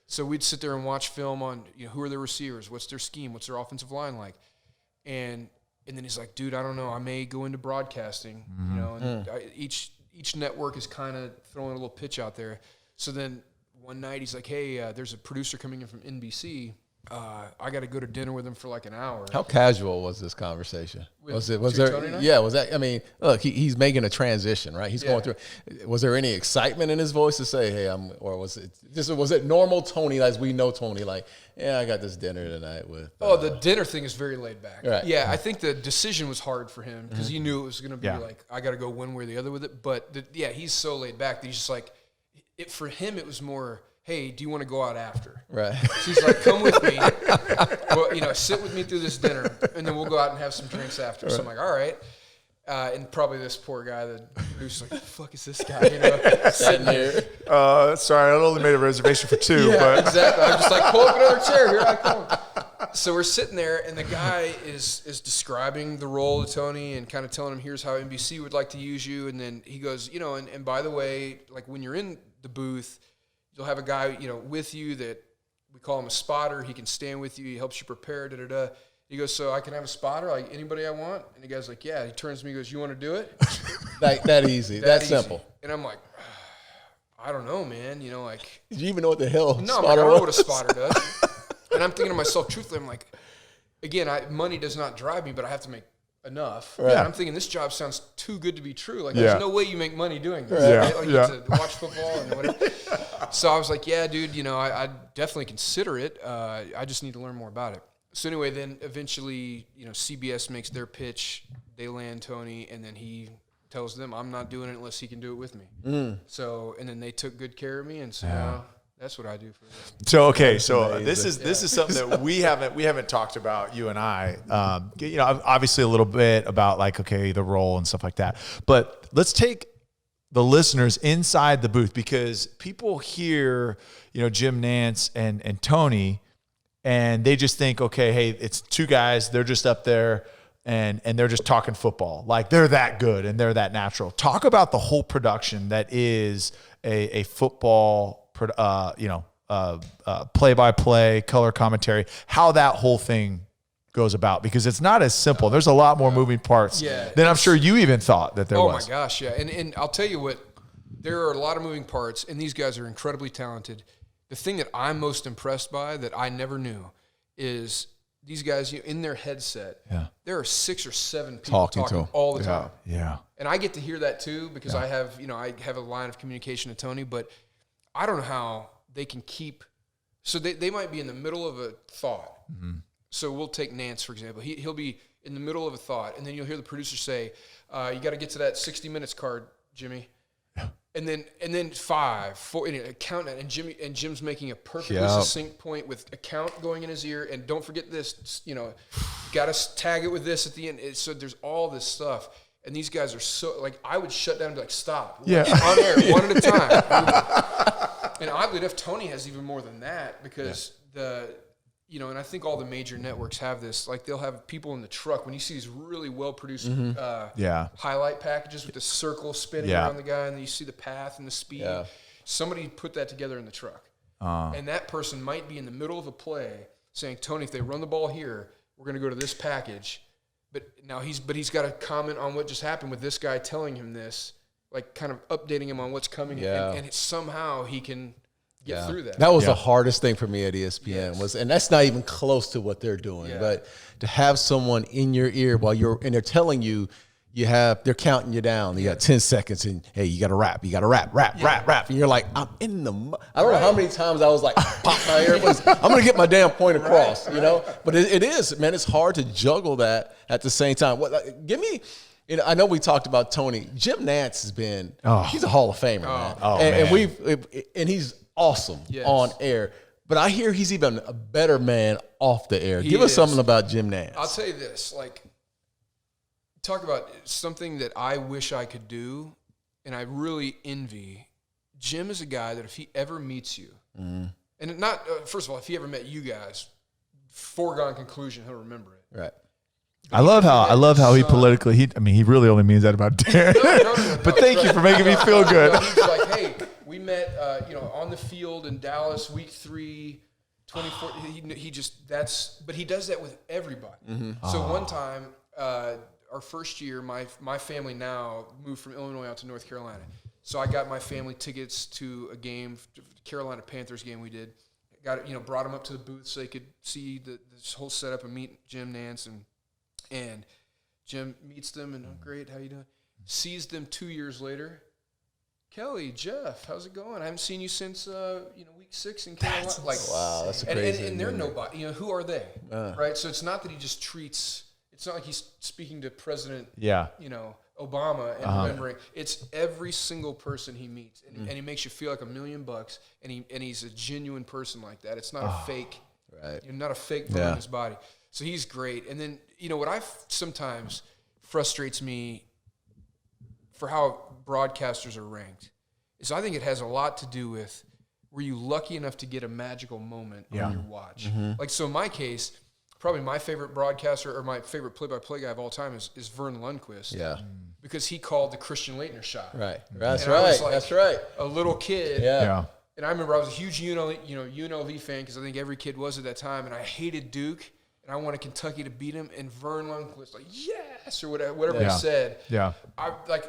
So we'd sit there and watch film on who are their receivers, what's their scheme, what's their offensive line like, and then he's like, dude, I don't know, I may go into broadcasting, and each network is kind of throwing a little pitch out there. So then one night he's like, hey, there's a producer coming in from NBC. I got to go to dinner with him for like an hour. How casual was this conversation? Was there? Tony? Yeah, was that? I mean, look, he's making a transition, right? He's going through. Was there any excitement in his voice to say, "Hey, or was it normal Tony, as we know Tony? Like, yeah, I got this dinner tonight with." The dinner thing is very laid back. Right. Yeah, I think the decision was hard for him because he knew it was going to be like, I got to go one way or the other with it. But he's so laid back that he's just like, for him, it was more, hey, do you want to go out after? Right. She's like, come with me. Well, sit with me through this dinner, and then we'll go out and have some drinks after. So I'm like, all right. And probably this poor guy, the producer's like, the fuck is this guy? Sitting here. Sorry, I only made a reservation for 2. Yeah, but exactly. I'm just like, pull up another chair. Here I come. So we're sitting there, and the guy is describing the role of Tony and kind of telling him, here's how NBC would like to use you. And then he goes, and by the way, like when you're in the booth, you'll have a guy, with you that we call him a spotter. He can stand with you. He helps you prepare, da-da-da. He goes, so I can have a spotter, like anybody I want? And the guy's like, yeah. He turns to me and goes, you want to do it? Like that easy. That simple. And I'm like, I don't know, man. Did you even know what the hell no, spotter I don't know was? what a spotter does. And I'm thinking to myself, truthfully, I'm like, again, money does not drive me, but I have to make enough. Right. And I'm thinking this job sounds too good to be true. Like, there's no way you make money doing this. Right? Like, you get to watch football and whatever. So I was like, yeah, dude, I definitely consider it. I just need to learn more about it. So anyway, then eventually, CBS makes their pitch. They land Tony, and then he tells them, I'm not doing it unless he can do it with me. So, and then they took good care of me, and so now that's what I do for them. So okay, so this is something that we haven't talked about, you and I. Obviously a little bit about like the role and stuff like that. But let's take the listeners inside the booth, because people hear Jim Nantz and Tony, and they just think, okay, hey, it's 2 guys, they're just up there and they're just talking football. Like they're that good and they're that natural. Talk about the whole production that is a football, play-by-play, color commentary, how that whole thing goes about, because it's not as simple. There's a lot more moving parts than I'm sure you even thought that there was. Oh my gosh, yeah. And I'll tell you what, there are a lot of moving parts, and these guys are incredibly talented. The thing that I'm most impressed by that I never knew is these guys, in their headset, there are 6 or 7 people talking all the time. Yeah. And I get to hear that too, because I have, I have a line of communication to Tony, but I don't know how they can keep, so they might be in the middle of a thought. Mm-hmm. So we'll take Nantz, for example. He'll be in the middle of a thought, and then you'll hear the producer say, you got to get to that 60 minutes card, Jimmy. And then 5, 4, and count it. And Jim's making a perfectly succinct point with a count going in his ear. And don't forget this, got to tag it with this at the end. So there's all this stuff. And these guys are so, like, I would shut down and be like, stop. On air, one at a time. And oddly enough, Tony has even more than that, because and I think all the major networks have this. Like, they'll have people in the truck. When you see these really well-produced highlight packages with the circle spinning around the guy, and then you see the path and the speed. Yeah. Somebody put that together in the truck. And that person might be in the middle of a play saying, Tony, if they run the ball here, we're going to go to this package. But now he's got to comment on what just happened with this guy telling him this, like kind of updating him on what's coming. Yeah. And somehow he can get through that. That was the hardest thing for me at ESPN and that's not even close to what they're doing. Yeah. But to have someone in your ear and they're telling you, they're counting you down. You got 10 seconds, and hey, you got to rap. You got to rap. And you're like, I'm in the. I don't know how many times I was like, pop my earbuds. I'm gonna get my damn point across, But it is, man. It's hard to juggle that at the same time. Give me. I know we talked about Tony. Jim Nantz has been. He's a Hall of Famer, man. And he's awesome on air. But I hear he's even a better man off the air. Give us something about Jim Nantz. I'll tell you this, talk about something that I wish I could do, and I really envy. Jim is a guy that if he ever meets you, and not first of all, if he ever met you guys, foregone conclusion, he'll remember it. Right. I love how he politically. He really only means that about Darren. No, but thank you for making me feel good. He's like, hey, we met, on the field in Dallas, week 3, 24. But he does that with everybody. Mm-hmm. So one time. Our first year, my family now moved from Illinois out to North Carolina. So I got my family tickets to a game, Carolina Panthers game we did. Brought them up to the booth so they could see this whole setup and meet Jim Nantz. And Jim meets them and, great, how you doing? Sees them 2 years later. Kelly, Jeff, how's it going? I haven't seen you since week 6 in Carolina. Wow, that's crazy. And they're nobody. Who are they? Right? So it's not that he just treats. It's not like he's speaking to President, Obama and remembering it's every single person he meets, and he makes you feel like $1 million, and he's a genuine person like that. It's not a fake, right? You're not a fake bone in his body. So he's great. And then what sometimes frustrates me for how broadcasters are ranked is I think it has a lot to do with were you lucky enough to get a magical moment on your watch? Like, so in my case, probably my favorite broadcaster or my favorite play-by-play guy of all time is Vern Lundqvist. Yeah. Because he called the Christian Leitner shot. Right. That's And I was right. like That's right. A little kid. Yeah. And I remember I was a huge UNLV fan because I think every kid was at that time, and I hated Duke, and I wanted Kentucky to beat him, and Vern Lundqvist like, yes, or whatever he said. Yeah.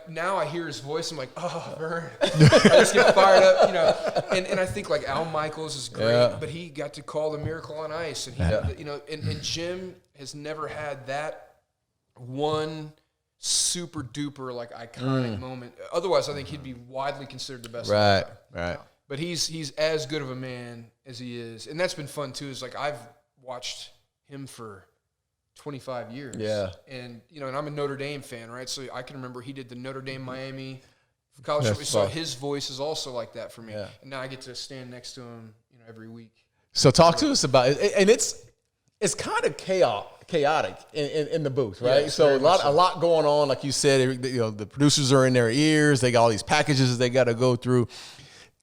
Now I hear his voice, I'm like, oh, Vern. I just get fired up, And I think like Al Michaels is great, but he got to call the Miracle on Ice, and and Jim has never had that one super duper like iconic moment. Otherwise, I think he'd be widely considered the best. Right. Right. But he's as good of a man as he is, and that's been fun too. Is like I've watched him for 25 years. Yeah. And and I'm a Notre Dame fan, right? So I can remember he did the Notre Dame Miami college. That's So fun. his voice is also like that for me. Yeah. And now I get to stand next to him, every week. So talk to us about it, and it's kind of chaotic in the booth, right? Yeah, so a lot going on, like you said. The producers are in their ears. They got all these packages they got to go through.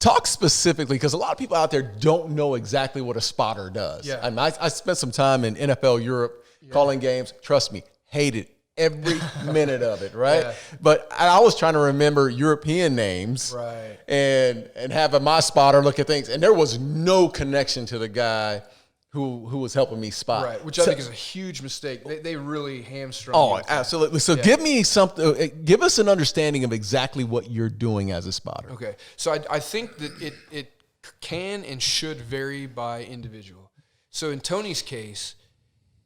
Talk specifically, because a lot of people out there don't know exactly what a spotter does. Yeah. I mean, I spent some time in NFL Europe calling games. Trust me, hated every minute of it, right? Yeah. But I was trying to remember European names, Right. and having my spotter look at things, and there was no connection to the guy who was helping me spot. Right, which I think is a huge mistake. They really hamstrung. Oh, you. absolutely. So give us an understanding of exactly what you're doing as a spotter. Okay, so I think that it can and should vary by individual. So in Tony's case,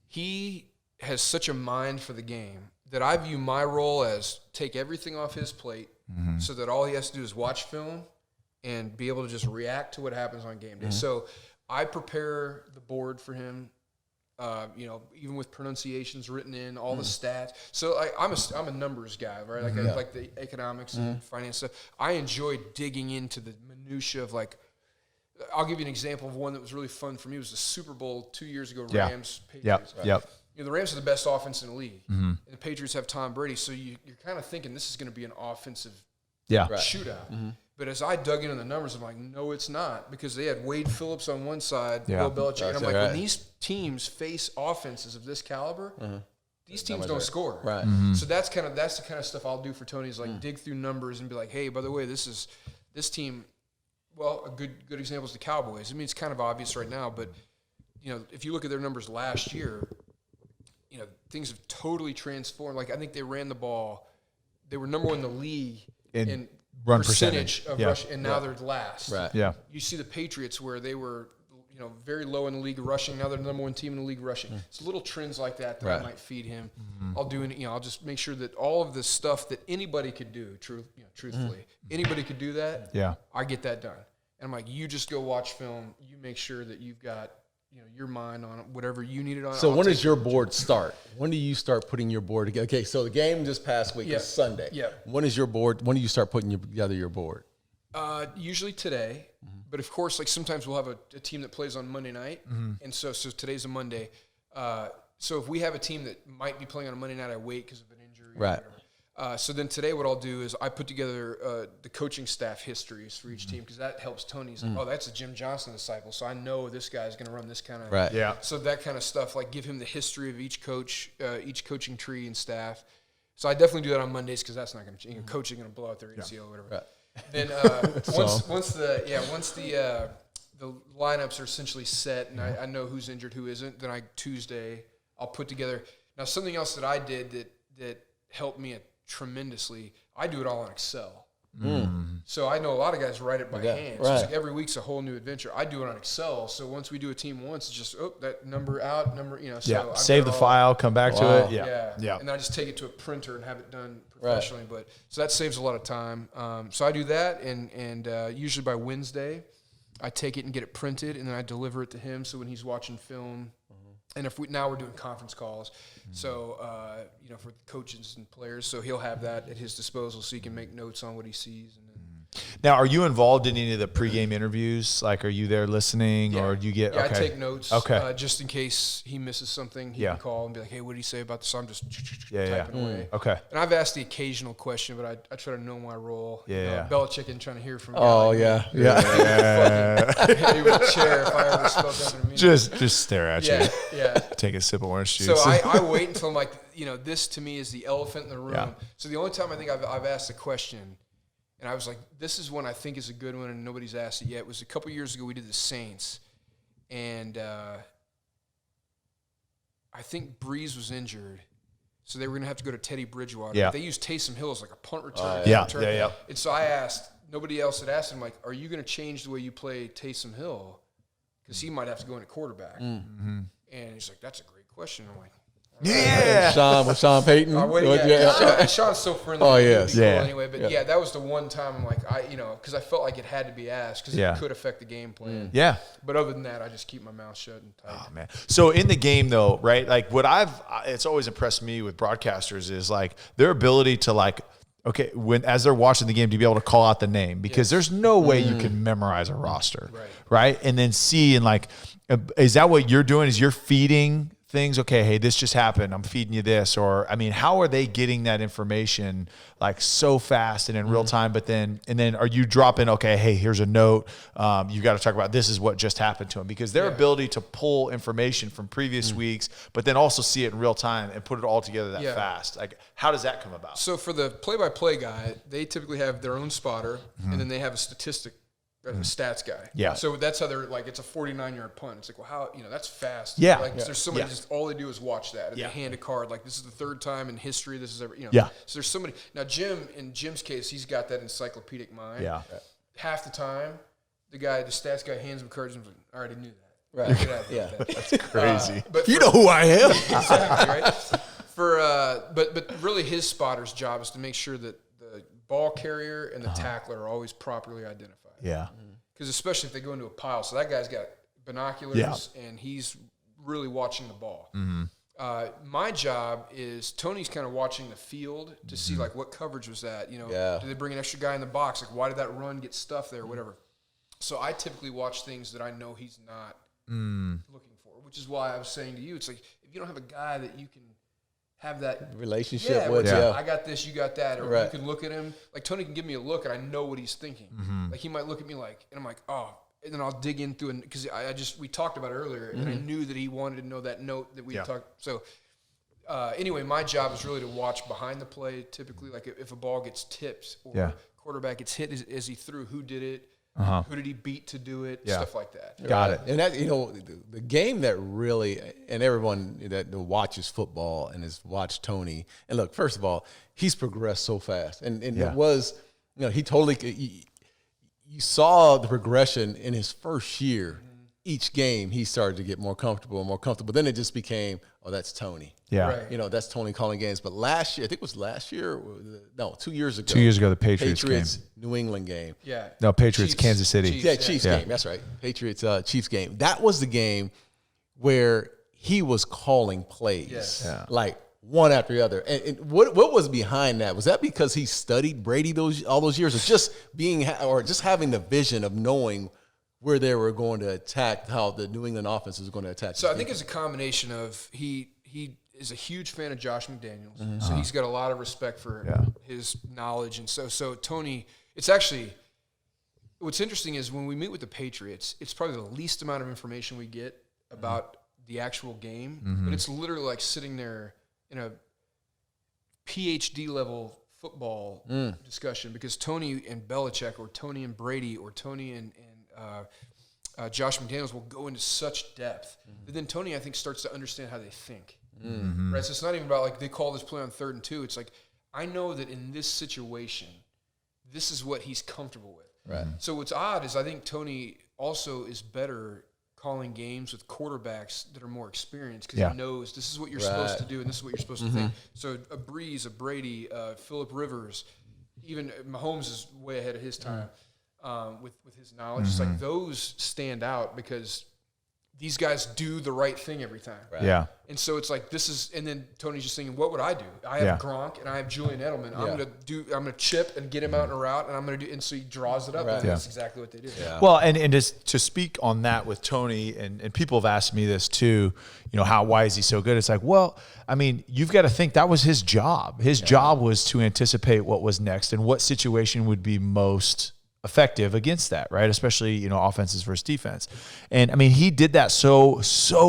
he has such a mind for the game that I view my role as take everything off his plate so that all he has to do is watch film and be able to just react to what happens on game day. So I prepare the board for him, even with pronunciations written in, all the stats. So I'm a numbers guy, right? Like I like the economics and finance stuff. I enjoy digging into the minutia of like. I'll give you an example of one that was really fun for me. It was the Super Bowl 2 years ago, Rams, Patriots. Yep. The Rams are the best offense in the league, and the Patriots have Tom Brady. So you're kind of thinking this is going to be an offensive shootout. But as I dug into the numbers, I'm like, no, it's not, because they had Wade Phillips on one side, Bill Belichick, and I'm like, when these teams face offenses of this caliber, these teams don't score. Right. So that's the kind of stuff I'll do for Tony is like dig through numbers and be like, hey, by the way, this team. Well, a good example is the Cowboys. I mean, it's kind of obvious right now, but if you look at their numbers last year, things have totally transformed. Like I think they ran the ball; they were number one in the league in run percentage of rush, and now they're last. Right. Yeah. You see the Patriots where they were, very low in the league rushing. Now they're the number one team in the league rushing. It's little trends like that I might feed him. I'll do, I'll just make sure that all of the stuff that anybody could do, truthfully, anybody could do that. Yeah. I get that done. And I'm like, you just go watch film. You make sure that you've got, your mind on it, whatever you need it on. So when does your board start? When do you start putting your board together? Okay, so the game this past week is Sunday. Yeah. When is your board? When do you start putting together your board? Usually today, but of course, like sometimes we'll have a team that plays on Monday night, and so today's a Monday. So if we have a team that might be playing on a Monday night, I wait because of an injury. Right. So then today what I'll do is I put together the coaching staff histories for each team because that helps Tony's. Like, oh, that's a Jim Johnson disciple, so I know this guy's going to run this kind of. Right. Yeah. So that kind of stuff, like give him the history of each coach, each coaching tree and staff. So I definitely do that on Mondays because that's not going to change. Coach is going to blow out their ACL or whatever. Right. Then once the lineups are essentially set and I know who's injured, who isn't, then Tuesday I'll put together. Now something else that I did that helped me tremendously, I do it all on Excel. So I know a lot of guys write it by hand. So it's like every week's a whole new adventure. I do it on Excel. So once we do a team once, it's just that number out, So Save the file, come back to it. Yeah. And I just take it to a printer and have it done professionally. But so that saves a lot of time. So I do that, and usually by Wednesday, I take it and get it printed, and then I deliver it to him. So when he's watching film, And now we're doing conference calls, so for coaches and players, so he'll have that at his disposal, so he can make notes on what he sees. And then, now, are you involved in any of the pregame interviews? Like, are you there listening, or do you get? Yeah, okay. I take notes. Okay. Just in case he misses something, he can call and be like, "Hey, what did he say about this?" So I'm just typing away. Okay. And I've asked the occasional question, but I try to know my role. Yeah. Belichick and trying to hear from. Oh yeah. He would chair if I ever spoke up in a meeting. Just stare at you. Yeah. Take a sip of orange juice. So I wait until I'm like, this to me is the elephant in the room. Yeah. So the only time I think I've asked a question, and I was like, this is one I think is a good one, and nobody's asked it yet, was a couple years ago we did the Saints, and I think Breeze was injured, so they were going to have to go to Teddy Bridgewater. Yeah. They used Taysom Hill as like a punt return. Yeah. And so I asked, nobody else had asked him, like, are you going to change the way you play Taysom Hill? Because he might have to go into quarterback. Mm-hmm. And he's like, that's a great question. I'm like, Yeah. Sean Payton. Sean's so friendly. Oh, yes. Cool Yeah. anyway, but that was the one time I'm like, because I felt like it had to be asked because it could affect the game plan. Yeah. But other than that, I just keep my mouth shut and tight. Oh, man. So in the game, though, right, like it's always impressed me with broadcasters is like their ability to like, okay, as they're watching the game, to be able to call out the name, because there's no way you can memorize a roster, right? And then see, and like, is that what you're doing? Is you're feeding things? Okay, hey, this just happened. I'm feeding you this. Or, I mean, how are they getting that information like so fast and in real time? But then are you dropping, okay, hey, here's a note. You got to talk about this is what just happened to them, because their ability to pull information from previous weeks, but then also see it in real time and put it all together that fast. Like, how does that come about? So for the play-by-play guy, they typically have their own spotter, and then they have a statistic. A stats guy. Yeah. So that's how they're like, it's a 49-yard punt. It's like, well, how, that's fast. Yeah. Like, there's so many, just all they do is watch that. And they hand a card, like, this is the third time in history this is ever, Yeah. So there's so many. Now, in Jim's case, he's got that encyclopedic mind. Yeah. Half the time, the stats guy hands him cards and he's like, I already knew that. Right. Get out of here with that. That's crazy. But You know who I am. exactly, right? But really his spotter's job is to make sure that the ball carrier and the tackler are always properly identified. Yeah. Because especially if they go into a pile. So that guy's got binoculars and he's really watching the ball. My job is Tony's kind of watching the field to see like what coverage was that. Did they bring an extra guy in the box? Like, why did that run get stuffed there or whatever? So I typically watch things that I know he's not looking for, which is why I was saying to you, it's like if you don't have a guy that you can have that relationship with, with, I got this, you got that, or you can look at him. Like Tony can give me a look, and I know what he's thinking. Like he might look at me like, and I'm like, oh, and then I'll dig in through it because we talked about it earlier, and I knew that he wanted to know that note that we talked. So anyway, my job is really to watch behind the play. Typically, like if a ball gets tipped or quarterback gets hit as he threw, who did it? Who did he beat to do it? Stuff like that. Got it. And that, the game that really, and everyone that watches football and has watched Tony, and look, first of all, he's progressed so fast. And it was, he totally, you saw the progression in his first year. Each game, he started to get more comfortable and more comfortable. Then it just became, oh, that's Tony. Yeah. Right. That's Tony calling games. But last year, I think it was last year, no, 2 years ago. 2 years ago, the Patriots game. New England game. Yeah. No, Patriots, Chiefs, Kansas City. Chiefs game. That's right. Patriots, Chiefs game. That was the game where he was calling plays, like one after the other. And what was behind that? Was that because he studied Brady all those years, or just just having the vision of knowing where they were going to attack, how the New England offense was going to attack? So I think it's a combination of he is a huge fan of Josh McDaniels, so he's got a lot of respect for his knowledge, and so Tony. It's actually what's interesting is when we meet with the Patriots, it's probably the least amount of information we get about the actual game, but it's literally like sitting there in a PhD level football discussion because Tony and Belichick, or Tony and Brady, or Tony and Josh McDaniels will go into such depth. But then Tony, I think, starts to understand how they think. Right? So it's not even about like they call this play on 3rd and 2. It's like, I know that in this situation, this is what he's comfortable with. Right. So what's odd is I think Tony also is better calling games with quarterbacks that are more experienced because he knows this is what you're supposed to do and this is what you're supposed to think. So a Breeze, a Brady, Phillip Rivers, even Mahomes is way ahead of his time with his knowledge. It's like those stand out because these guys do the right thing every time. Right. Yeah. And so it's like and then Tony's just thinking, what would I do? I have Gronk and I have Julian Edelman. I'm gonna chip and get him out in a route, and I'm gonna do. And so he draws it up, and that's exactly what they do. Yeah. Well, and just to speak on that with Tony, and people have asked me this too, why is he so good? It's like, well, I mean, you've got to think that was his job. His job was to anticipate what was next and what situation would be most effective against that, right? Especially, offenses versus defense. And I mean, he did that so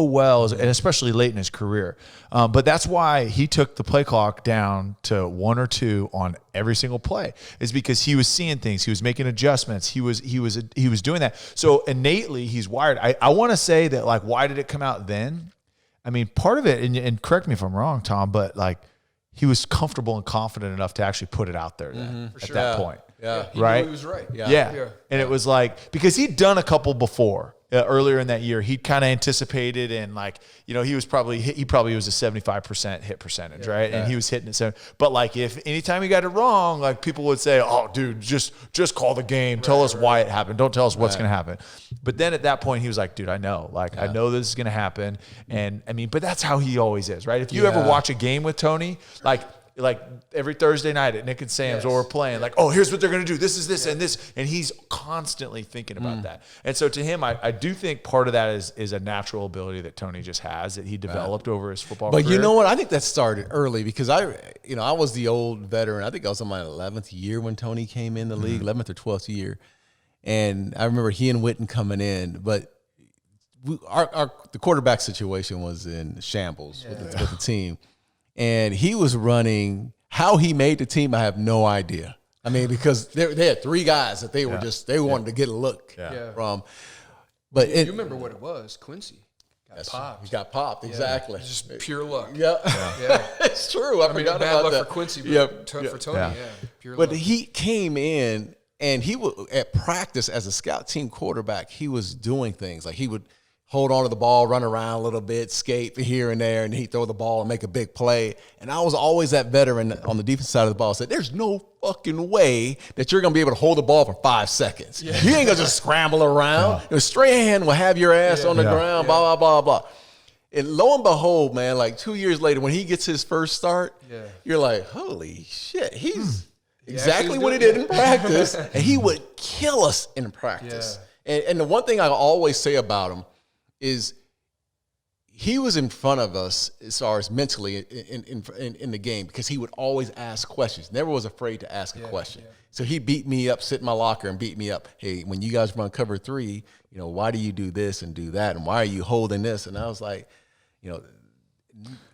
well, and especially late in his career. But that's why he took the play clock down to 1 or 2 on every single play, is because he was seeing things. He was making adjustments. He was doing that. So innately he's wired. I want to say that, like, why did it come out then? I mean, part of it, and correct me if I'm wrong, Tom, but like, he was comfortable and confident enough to actually put it out there then, at that point. Yeah. He right. knew he was right. Yeah. And it was like, because he'd done a couple before earlier in that year, he'd kind of anticipated, and like, he was probably was a 75% hit percentage, right? And he was hitting it. So, but like, if anytime he got it wrong, like, people would say, "Oh, dude, just call the game. Tell us why it happened. Don't tell us what's going to happen." But then at that point, he was like, "Dude, I know. Like, I know this is going to happen." And I mean, but that's how he always is, right? If you ever watch a game with Tony, like every Thursday night at Nick and Sam's, or we're playing, like, oh, here's what they're going to do. This is this and this. And he's constantly thinking about that. And so to him, I do think part of that is a natural ability that Tony just has, that he developed over his football career. But you know what? I think that started early, because I was the old veteran. I think I was in my 11th year when Tony came in the league, 11th or 12th year. And I remember he and Witten coming in, but the quarterback situation was in shambles with the team. And he was running. How he made the team, I have no idea. I mean, because they had 3 guys that they were they wanted to get a look from. But you remember what it was? Quincy got popped. He got popped, exactly. Just pure luck. Yeah. It's true. I forgot bad about luck that. for Quincy, but for Tony, pure luck. But he came in, and he would, at practice as a scout team quarterback, he was doing things like he would hold on to the ball, run around a little bit, skate here and there, and he'd throw the ball and make a big play. And I was always that veteran on the defense side of the ball. Said, there's no fucking way that you're going to be able to hold the ball for 5 seconds. You ain't going to just scramble around. Strahan will have your ass on the ground, blah, blah, blah, blah. And lo and behold, man, like 2 years later, when he gets his first start, you're like, holy shit, he's exactly what he did in practice. And he would kill us in practice. And the one thing I always say about him is he was in front of us as far as mentally in the game, because he would always ask questions. Never was afraid to ask a question. So he beat me up, sit in my locker and beat me up. Hey, when you guys run cover 3, why do you do this and do that? And why are you holding this? And I was like,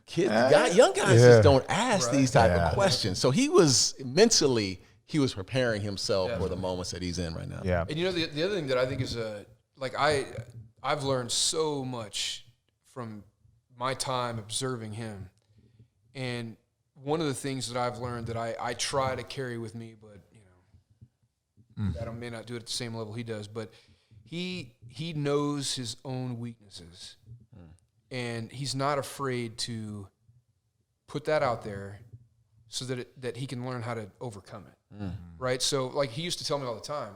kids, young guys just don't ask these type of questions. So he was mentally, he was preparing himself for the moments that he's in right now. Yeah. And the other thing that I think is I've learned so much from my time observing him. And one of the things that I've learned that I try to carry with me, but I may not do it at the same level he does, but he knows his own weaknesses. And he's not afraid to put that out there so that he can learn how to overcome it. Right? So, like, he used to tell me all the time,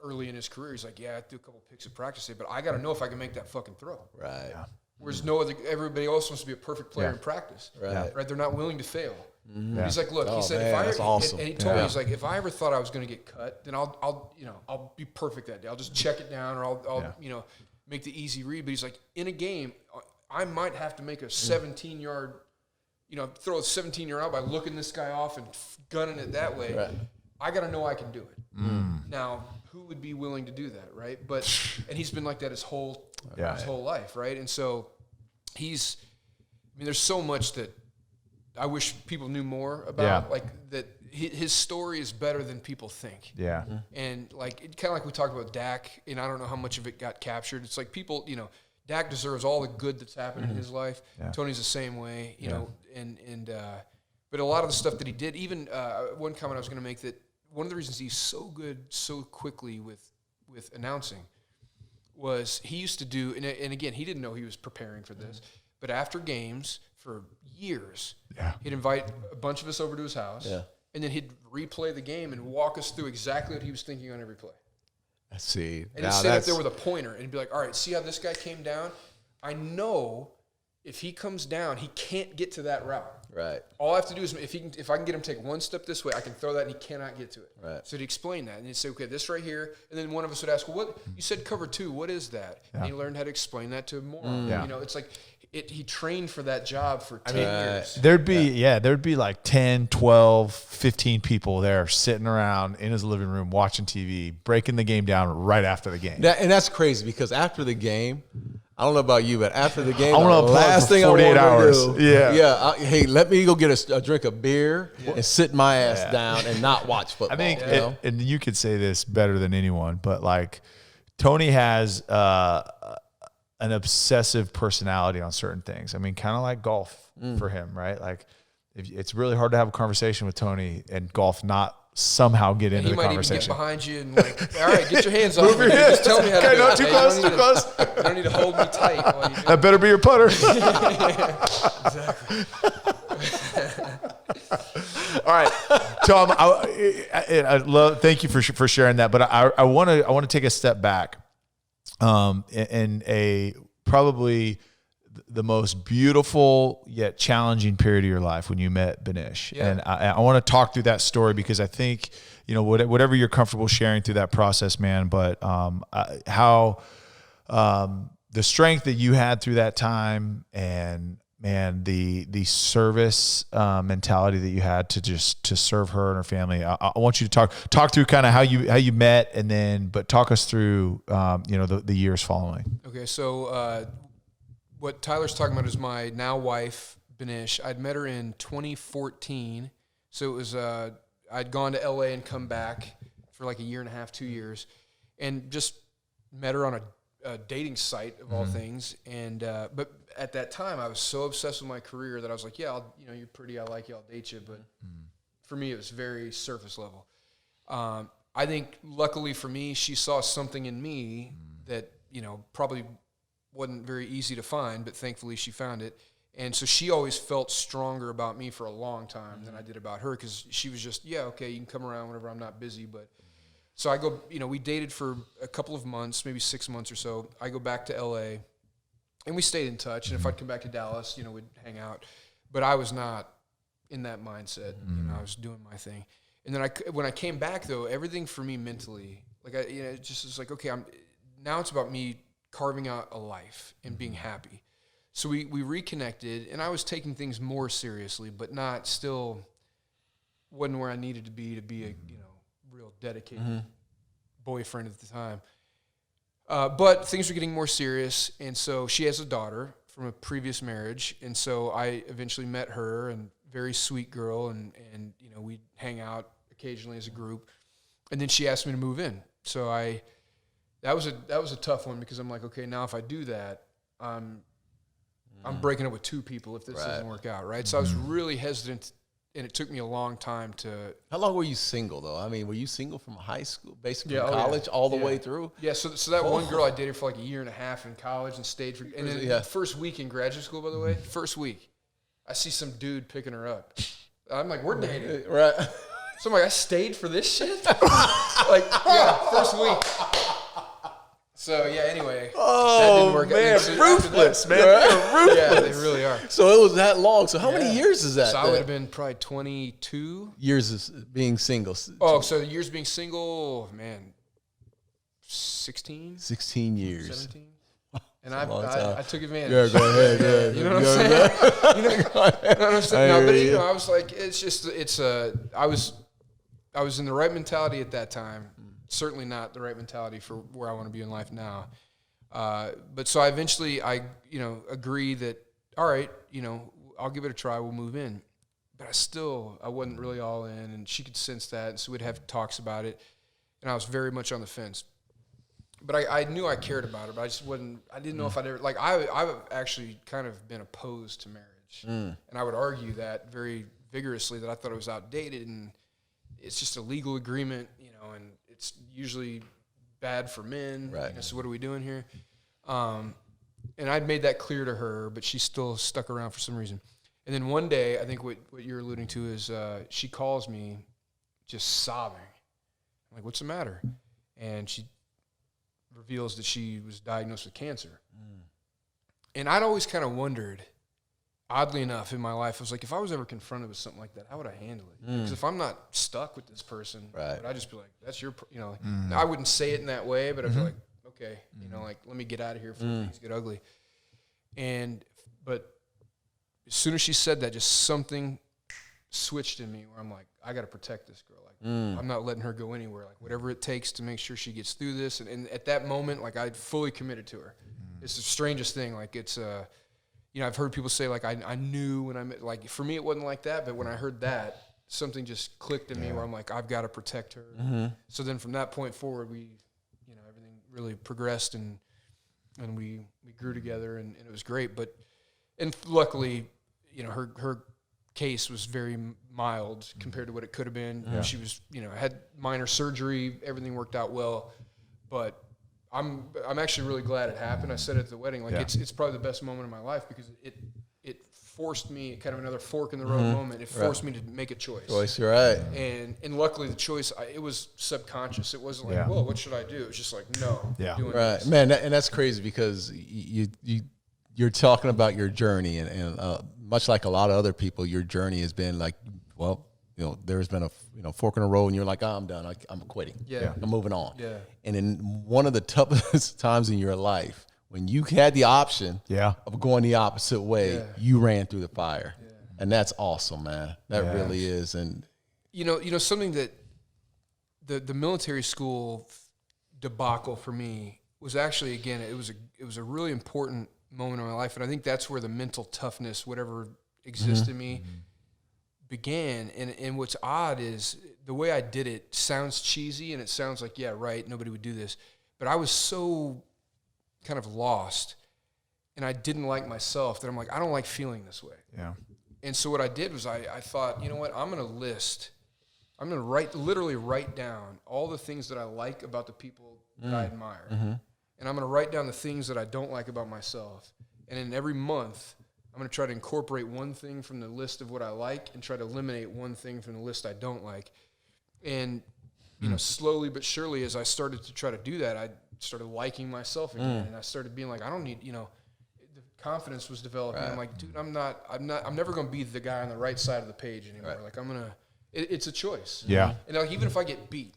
early in his career, he's like, I do a couple picks of practice today, but I got to know if I can make that fucking throw. Right. Yeah. Whereas everybody else wants to be a perfect player in practice. Right. They're not willing to fail. He's like, look, he said, that's awesome. And he told me, he's like, if I ever thought I was going to get cut, then I'll be perfect that day. I'll just check it down, or I'll make the easy read. But he's like, in a game, I might have to make a 17-yard, throw a 17-yard out by looking this guy off and gunning it that way. Right. I got to know I can do it. Now, who would be willing to do that, right? And he's been like that his whole life, right? And so there's so much that I wish people knew more about, like that his story is better than people think. Yeah. And like, it kind of like we talked about Dak, and I don't know how much of it got captured. It's like people, Dak deserves all the good that's happened in his life. Yeah. Tony's the same way, but a lot of the stuff that he did, even one comment I was going to make, that one of the reasons he's so good so quickly with announcing was he used to do, and again, he didn't know he was preparing for this, but after games for years, he'd invite a bunch of us over to his house, and then he'd replay the game and walk us through exactly what he was thinking on every play. See, and he'd sit up there with a pointer and he'd be like, all right, see how this guy came down? I know if he comes down, he can't get to that route. Right. All I have to do is if I can get him to take one step this way, I can throw that and he cannot get to it. Right. So he'd explain that. And he'd say, okay, this right here. And then one of us would ask, well, what you said cover 2, what is that? Yeah. And he learned how to explain that to him more. Yeah. You know, it's like he trained for that job for 10 years. There'd be like 10, 12, 15 people there sitting around in his living room watching TV, breaking the game down right after the game. And that's crazy because after the game, I don't know about you, but after the game, I want to last thing 48 I want hours. to do, hey, let me go get a drink of beer and sit my ass down and not watch football. I think, and you could say this better than anyone, but like Tony has an obsessive personality on certain things. I mean, kind of like golf for him, right? Like, it's really hard to have a conversation with Tony and golf not somehow get into the conversation. He might even get behind you and like, all right, get your hands off me. Just tell me how to do it. Not too close, too close. You don't need to hold me tight while you do it. That better be your putter. Exactly. All right, Tom. I love. Thank you for sharing that. But I want to take a step back. In a probably the most beautiful yet challenging period of your life when you met Benish. Yeah. And I want to talk through that story because I think, you know, whatever you're comfortable sharing through that process, man, but how the strength that you had through that time and, man, the service mentality that you had to serve her and her family. I want you to talk through kind of how you met, and then but talk us through the years following. Okay, so what Tyler's talking about is my now wife Benish. I'd met her in 2014, so it was I'd gone to LA and come back for like a year and a half, 2 years, and just met her on a dating site of all things, and but at that time I was so obsessed with my career that I was like, yeah, you're pretty, I like you, I'll date you, but for me it was very surface level. I think luckily for me, she saw something in me that probably wasn't very easy to find, but thankfully she found it, and so she always felt stronger about me for a long time than I did about her, because she was just, yeah, okay, you can come around whenever I'm not busy, but. So I go, we dated for a couple of months, maybe 6 months or so. I go back to LA, and we stayed in touch. And if I'd come back to Dallas, we'd hang out. But I was not in that mindset. I was doing my thing. And then when I came back, though, everything for me mentally, like it just was like, okay, now it's about me carving out a life and being happy. So we reconnected, and I was taking things more seriously, but wasn't where I needed to be a real dedicated boyfriend at the time. But things were getting more serious, and so she has a daughter from a previous marriage, and so I eventually met her, and very sweet girl, and we'd hang out occasionally as a group, and then she asked me to move in. So that was a tough one, because I'm like, okay, now if I do that, I'm breaking up with two people if this doesn't work out, right? So I was really hesitant. And it took me a long time to... How long were you single, though? I mean, were you single from high school, basically college, all the way through? Yeah, so that one girl I dated for like a year and a half in college and stayed for... And then the first week in graduate school, by the way, first week, I see some dude picking her up. I'm like, we're dating. Right. So I'm like, I stayed for this shit? First week. So, yeah, anyway. Oh, that didn't work man, out. ruthless, man. They're ruthless. Yeah, they really are. So it was that long. So how many years is that? So I would have been probably 22. Years of being single. Oh, so years being single, man, 16? 16 years. 17? And I took advantage. Yeah, go ahead. You know what I'm saying? You know what I'm saying? No, but I was like, I was in the right mentality at that time. Certainly not the right mentality for where I want to be in life now. But so I eventually agree that, all right, I'll give it a try. We'll move in. But I wasn't really all in, and she could sense that. And so we'd have talks about it. And I was very much on the fence. But I knew I cared about her, but I didn't know if I'd ever, I've actually kind of been opposed to marriage. And I would argue that very vigorously, that I thought it was outdated, and it's just a legal agreement, and it's usually bad for men. Right. So what are we doing here? And I'd made that clear to her, but she still stuck around for some reason. And then one day, I think what you're alluding to is she calls me just sobbing. I'm like, what's the matter? And she reveals that she was diagnosed with cancer. And I'd always kind of wondered, oddly enough, in my life, I was like, if I was ever confronted with something like that, how would I handle it? Because if I'm not stuck with this person, would I just be like, that's your, I wouldn't say it in that way, but I'd be like, okay, like, let me get out of here before things get ugly. But as soon as she said that, just something switched in me where I'm like, I got to protect this girl. Like, I'm not letting her go anywhere. Like, whatever it takes to make sure she gets through this. And at that moment, like, I fully committed to her. It's the strangest thing. Like, it's, I've heard people say, like, I knew when I met, like, for me, it wasn't like that. But when I heard that, something just clicked in me where I'm like, I've got to protect her. So then from that point forward, everything really progressed and we grew together and it was great. And luckily, her case was very mild compared to what it could have been. Yeah. She was, had minor surgery. Everything worked out well. But I'm actually really glad it happened. I said it at the wedding, like it's probably the best moment of my life because it forced me kind of another fork in the road moment. It forced me to make a choice. You're right. And luckily the choice, it was subconscious. It wasn't like, well, what should I do? It was just like, no. Yeah. Doing right. this. Man, and that's crazy because you're talking about your journey and much like a lot of other people, your journey has been like, well, there's been a fork in the road and you're like, oh, I'm done. I'm quitting. Yeah. I'm moving on. Yeah. And in one of the toughest times in your life, when you had the option of going the opposite way, you ran through the fire. Yeah. And that's awesome, man. That really is. And something that the military school debacle for me was actually, again, it was a really important moment in my life. And I think that's where the mental toughness, whatever exists in me, began. And what's odd is the way I did it sounds cheesy and it sounds like, yeah, right, nobody would do this. But I was so kind of lost and I didn't like myself that I'm like, I don't like feeling this way. Yeah. And so what I did was I thought, you know what, I'm going to literally write down all the things that I like about the people that I admire. And I'm going to write down the things that I don't like about myself. And in every month, I'm going to try to incorporate one thing from the list of what I like and try to eliminate one thing from the list I don't like. And, slowly but surely as I started to try to do that, I started liking myself again. And I started being like, I don't need, the confidence was developing. Right. I'm like, dude, I'm never going to be the guy on the right side of the page anymore. Right. Like it's a choice. Yeah. And like, even if I get beat,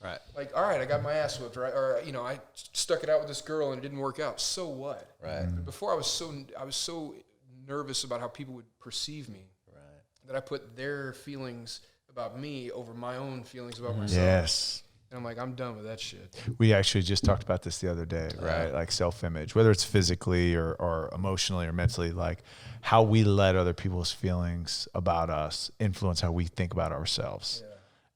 right. Like, all right, I got my ass whipped, right? Or, I stuck it out with this girl and it didn't work out. So what? Right. Before I was so nervous about how people would perceive me that I put their feelings about me over my own feelings about myself. Yes. And I'm like, I'm done with that shit. We actually just talked about this the other day, right? Like self-image, whether it's physically or emotionally or mentally, like how we let other people's feelings about us influence how we think about ourselves.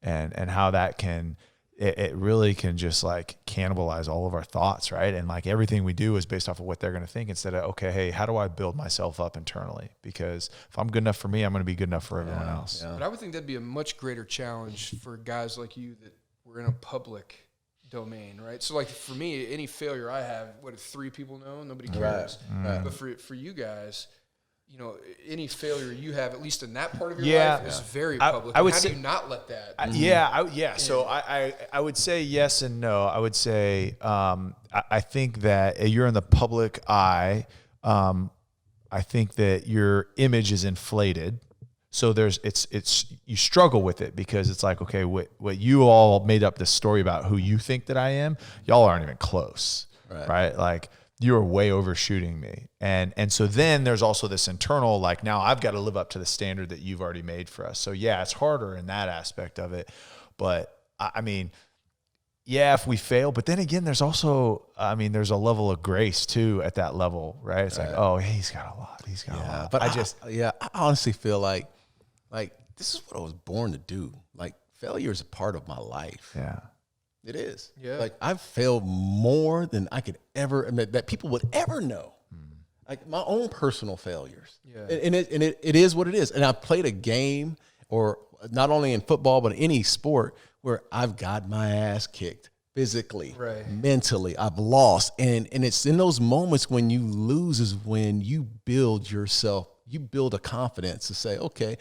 Yeah. And how that can, it really can just like cannibalize all of our thoughts, right? And like everything we do is based off of what they're going to think instead of, okay, hey, how do I build myself up internally? Because if I'm good enough for me, I'm going to be good enough for everyone else. Yeah. But I would think that'd be a much greater challenge for guys like you that we're in a public domain, right? So like for me, any failure I have, what if 3 people know? Nobody cares. Right. But for you guys, any failure you have, at least in that part of your life, is very public. How do you not let that? So I would say yes and no. I would say I think that you're in the public eye. I think that your image is inflated. So it's you struggle with it because it's like, okay, what you all made up this story about who you think that I am, y'all aren't even close, right? Like you are way overshooting me. And so then there's also this internal, like now I've got to live up to the standard that you've already made for us. So yeah, it's harder in that aspect of it. But I mean, yeah, if we fail, but then again, there's also, there's a level of grace too at that level, right? It's like, oh, he's got a lot. He's got a lot. But I honestly feel like this is what I was born to do. Like failure is a part of my life. Yeah. It is. Yeah. Like I've failed more than I could ever, that people would ever know. Like my own personal failures. Yeah. And it is what it is. And I've played a game, or not only in football, but any sport, where I've got my ass kicked physically, mentally. I've lost. And it's in those moments when you lose is when you build yourself, you build a confidence to say, okay,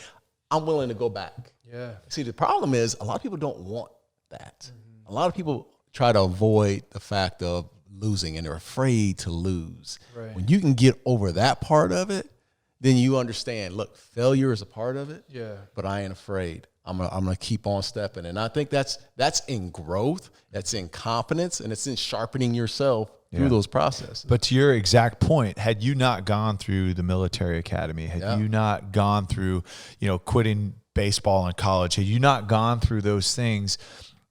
I'm willing to go back. Yeah. See, the problem is a lot of people don't want that. A lot of people try to avoid the fact of losing and they're afraid to lose. Right. When you can get over that part of it, then you understand, look, failure is a part of it, but I ain't afraid. I'm gonna keep on stepping. And I think that's in growth, that's in confidence, and it's in sharpening yourself through those processes. But to your exact point, had you not gone through the military academy, had you not gone through, quitting baseball in college, had you not gone through those things,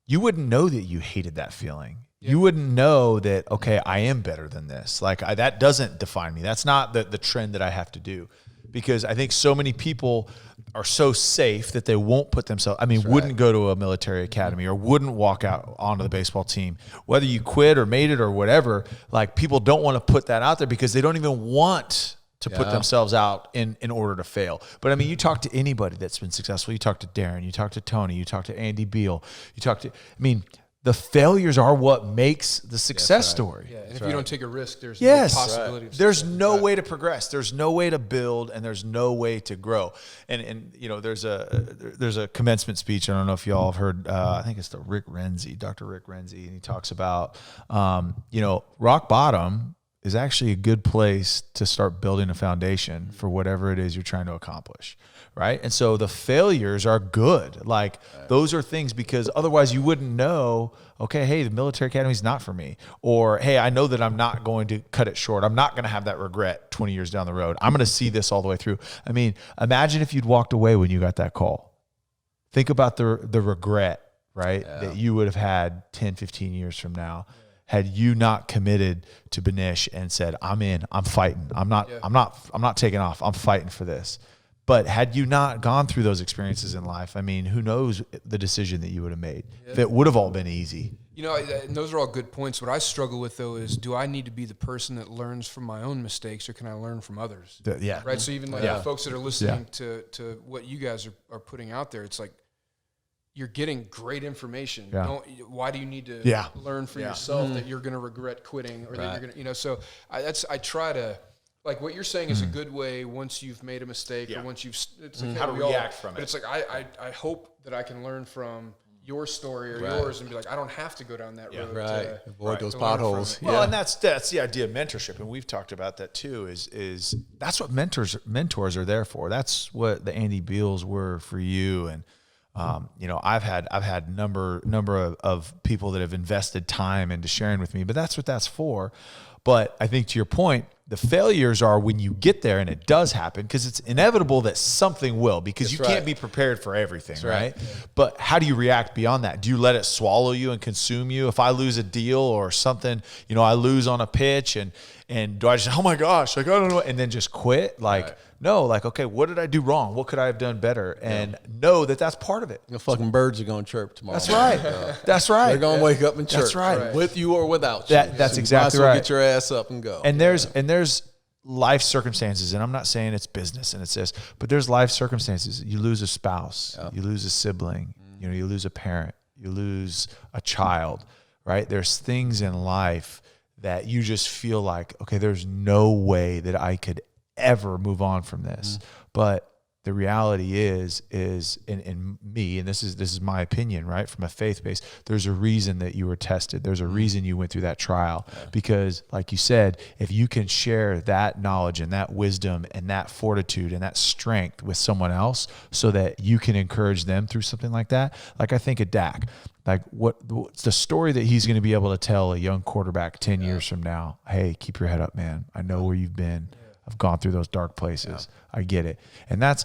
you wouldn't know that you hated that feeling. You wouldn't know that, okay, I am better than this. Like that doesn't define me. That's not the trend that I have to do, because I think so many people are so safe that they won't put themselves, wouldn't go to a military academy or wouldn't walk out onto the baseball team, whether you quit or made it or whatever. Like, people don't want to put that out there because they don't even want to put themselves out in order to fail. But you talk to anybody that's been successful. You talk to Darren, you talk to Tony, you talk to Andy Beal, you talk to, the failures are what makes the success story. Yeah, and if you don't take a risk, there's no possibility. There's no way to progress. There's no way to build, and there's no way to grow. And there's a commencement speech. I don't know if y'all have heard. I think it's Dr. Rick Renzi, and he talks about rock bottom is actually a good place to start building a foundation for whatever it is you're trying to accomplish. Right. And so the failures are good. Like, those are things, because otherwise you wouldn't know, okay, hey, the military academy is not for me. Or, hey, I know that I'm not going to cut it short. I'm not going to have that regret 20 years down the road. I'm going to see this all the way through. Imagine if you'd walked away when you got that call. Think about the regret, right, that you would have had 10, 15 years from now. Had you not committed to Benish and said, I'm in, I'm fighting. I'm not taking off. I'm fighting for this. But had you not gone through those experiences in life, who knows the decision that you would have made? If it would have all been easy. And those are all good points. What I struggle with, though, is, do I need to be the person that learns from my own mistakes, or can I learn from others? Right. So even the folks that are listening to what you guys are putting out there, it's like, you're getting great information. Why do you need to learn for yourself that you're going to regret quitting, or that you're going to, so I try to, like, what you're saying is a good way once you've made a mistake, or once you've, it's like, how to react from it. But it's like, I hope that I can learn from your story or yours, and be like, I don't have to go down that road. To avoid those potholes. Well, and that's the idea of mentorship, and we've talked about that too. Is that's what mentors are there for. That's what the Andy Beals were for you. And I've had number of people that have invested time into sharing with me, but that's what that's for. But I think, to your point, the failures are when you get there and it does happen, because it's inevitable that something will, because you can't be prepared for everything, right? But how do you react beyond that? Do you let it swallow you and consume you? If I lose a deal or something, I lose on a pitch, and do I just, oh my gosh, like, I don't know, and then just quit? Like, no, like, okay, what did I do wrong? What could I have done better? And know that that's part of it. The fucking birds are going to chirp tomorrow. That's right. That's right. They're going to wake up and chirp. That's right. With you or without you. That's exactly right. Get your ass up and go. And there's life circumstances, and I'm not saying it's business and it's this, but there's life circumstances. You lose a spouse, you lose a sibling, you lose a parent, you lose a child, right? There's things in life that you just feel like, okay, there's no way that I could ever move on from this. But the reality is in me, and this is my opinion, right? From a faith base, there's a reason that you were tested. There's a reason you went through that trial, because, like you said, if you can share that knowledge and that wisdom and that fortitude and that strength with someone else, so that you can encourage them through something like that. Like, I think of Dak, like what's the story that he's going to be able to tell a young quarterback 10 years from now? Hey, keep your head up, man. I know where you've been. I've gone through those dark places. I get it. And that's,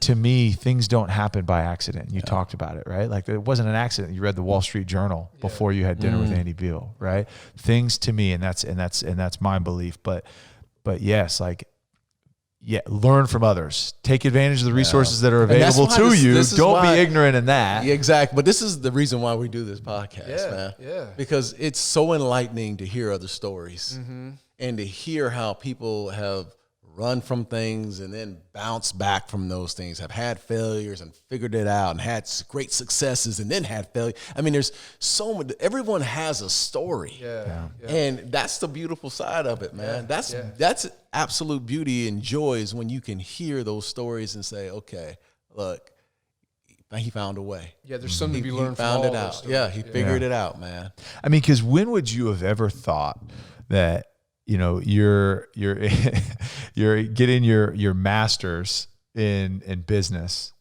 to me, things don't happen by accident. You talked about it, right? Like, it wasn't an accident. You read the Wall Street Journal before you had dinner with Andy Beal, right? Things, to me, and that's my belief. But yes, like, learn from others. Take advantage of the resources that are available to you. Don't be ignorant in that. Exactly. But this is the reason why we do this podcast, man. Yeah. Because it's so enlightening to hear other stories. And to hear how people have run from things and then bounced back from those things, have had failures and figured it out, and had great successes and then had failure. There's so much. Everyone has a story. And that's the beautiful side of it, man. That's absolute beauty and joy, is when you can hear those stories and say, okay, look, he found a way. Yeah, there's something to be learned from found all it those out. stories. Yeah, he figured it out, man. I mean, because when would you have ever thought that, you know, you're you're getting your master's in business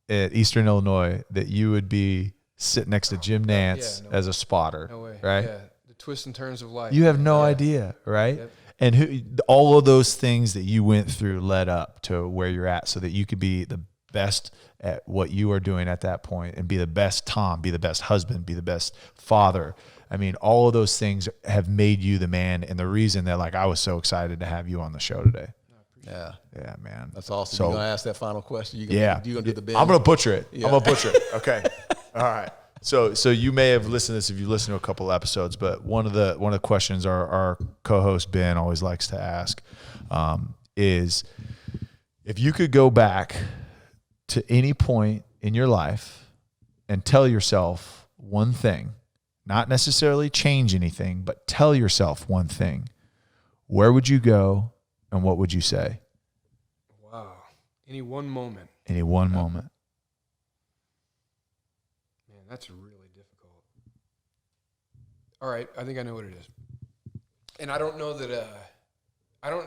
at Eastern Illinois, that you would be sitting next to Jim Nantz as a spotter? No way. Right? Yeah, the twists and turns of life. You have no idea, right? Yep. And all of those things that you went through led up to where you're at, so that you could be the best at what you are doing at that point, and be the best Tom, be the best husband, be the best father. I mean, all of those things have made you the man, and the reason that, like, I was so excited to have you on the show today. Yeah. Yeah, man. That's awesome. So, You going to ask that final question? You yeah. You going to do the bend? I'm going to butcher it. Yeah. I'm going to butcher it. Okay. All right. So you may have listened to this if you listened to a couple episodes, but one of the questions our co-host Ben always likes to ask is, if you could go back to any point in your life and tell yourself one thing, not necessarily change anything, but tell yourself one thing, where would you go and what would you say? Wow. Any one moment. Any one moment. Man, that's really difficult. All right, I think I know what it is. And I don't know that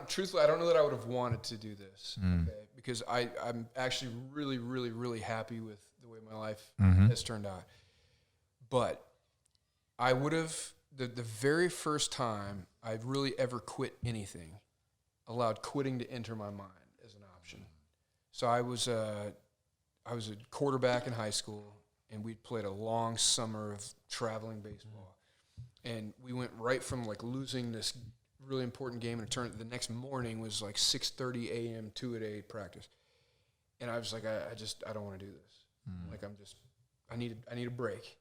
truthfully, I don't know that I would have wanted to do this. Okay? Because I'm actually really, really, really happy with the way my life has turned out. But I would have, the very first time I really ever quit anything, allowed quitting to enter my mind as an option. So I was a quarterback in high school, and we'd played a long summer of traveling baseball. And we went right from, like, losing this really important game in a tournament. The next morning was like 6:30 a.m., 2-a-day practice. And I was like, I don't want to do this. Like, I need a break.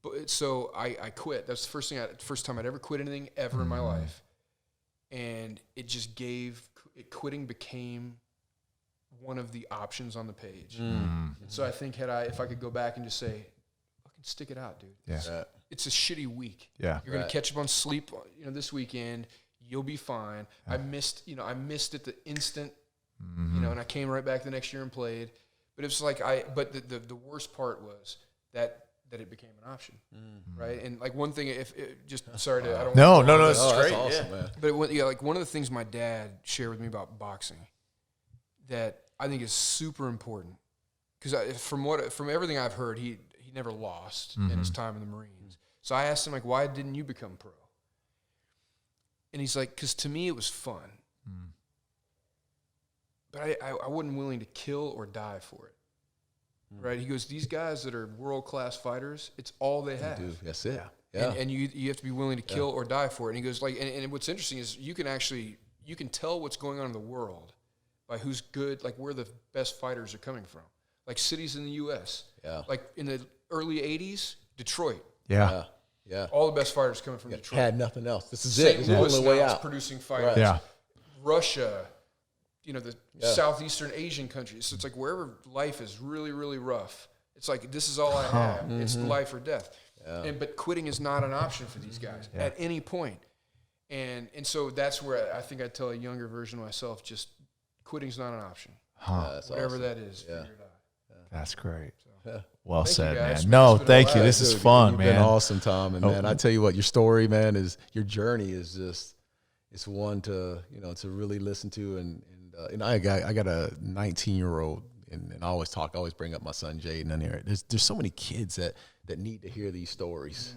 But so I quit. That's the first time I'd ever quit anything ever in my life. And it just quitting became one of the options on the page. And so I think if I could go back and just say, fucking stick it out, dude. Yeah. It's a shitty week. Yeah. You're going to catch up on sleep, this weekend. You'll be fine. Yeah. I missed it the instant, and I came right back the next year and played. But it was like but the worst part was that it became an option, right? And, like, one thing, I don't. No, it's that's great. awesome, man. But like, one of the things my dad shared with me about boxing that I think is super important, because from everything I've heard, he never lost in his time in the Marines. So I asked him, like, why didn't you become pro? And he's like, because to me it was fun. But I wasn't willing to kill or die for it. Right? He goes, these guys that are world-class fighters, it's all they have. Dude, that's it. Yeah. And you have to be willing to kill or die for it. And he goes, like, and what's interesting is you can tell what's going on in the world by who's good, like, where the best fighters are coming from. Like, cities in the U.S. Yeah. Like, in the early 80s, Detroit. Yeah. Yeah. All the best fighters coming from Detroit. Had nothing else. This is St. it. Louis It's the only way now is out. producing fighters. Right. Yeah. Russia, the Southeastern Asian countries. So it's like wherever life is really, really rough, it's like, this is all I have. It's life or death. Yeah. But quitting is not an option for these guys at any point. And so that's where I think I'd tell a younger version of myself, just quitting's not an option. Whatever awesome. that is, figure it out. That's great. Yeah. Well Thank said, you, guys. man. No, It's been thank a you. while. This is fun, You've man. been awesome, Tom. And, man, I tell you what, your story, man, your journey is just, it's one to really listen to. And I got a 19-year-old, and I always bring up my son Jaden in here. There's so many kids that need to hear these stories.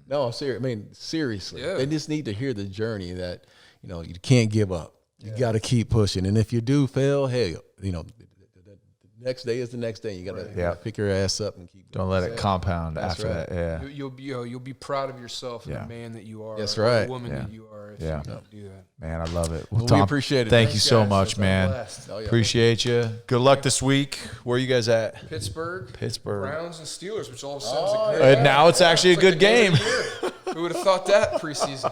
No, I'm serious. I mean, seriously, they just need to hear the journey that you can't give up. You got to keep pushing, and if you do fail, hey, the next day is the next day. You got to pick your ass up and keep going. Don't let it compound after right. that. Yeah. You'll be proud of yourself and the man that you are. That's or right. the woman that you are if you do that. Man, I love it. Well, Tom, we appreciate it. Thank Thanks, you so guys. much, It's been a man. blast. Oh, yeah. Appreciate you. Good luck this week. Where are you guys at? Pittsburgh, Browns and Steelers, which all of a sudden is a great And now it's actually a good game. Who would have thought that preseason?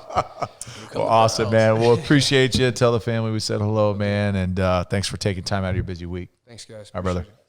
Well, awesome, man. Well, appreciate you. Tell the family we said hello, man. And thanks for taking time out of your busy week. Thanks, guys. All right, brother. Appreciate it.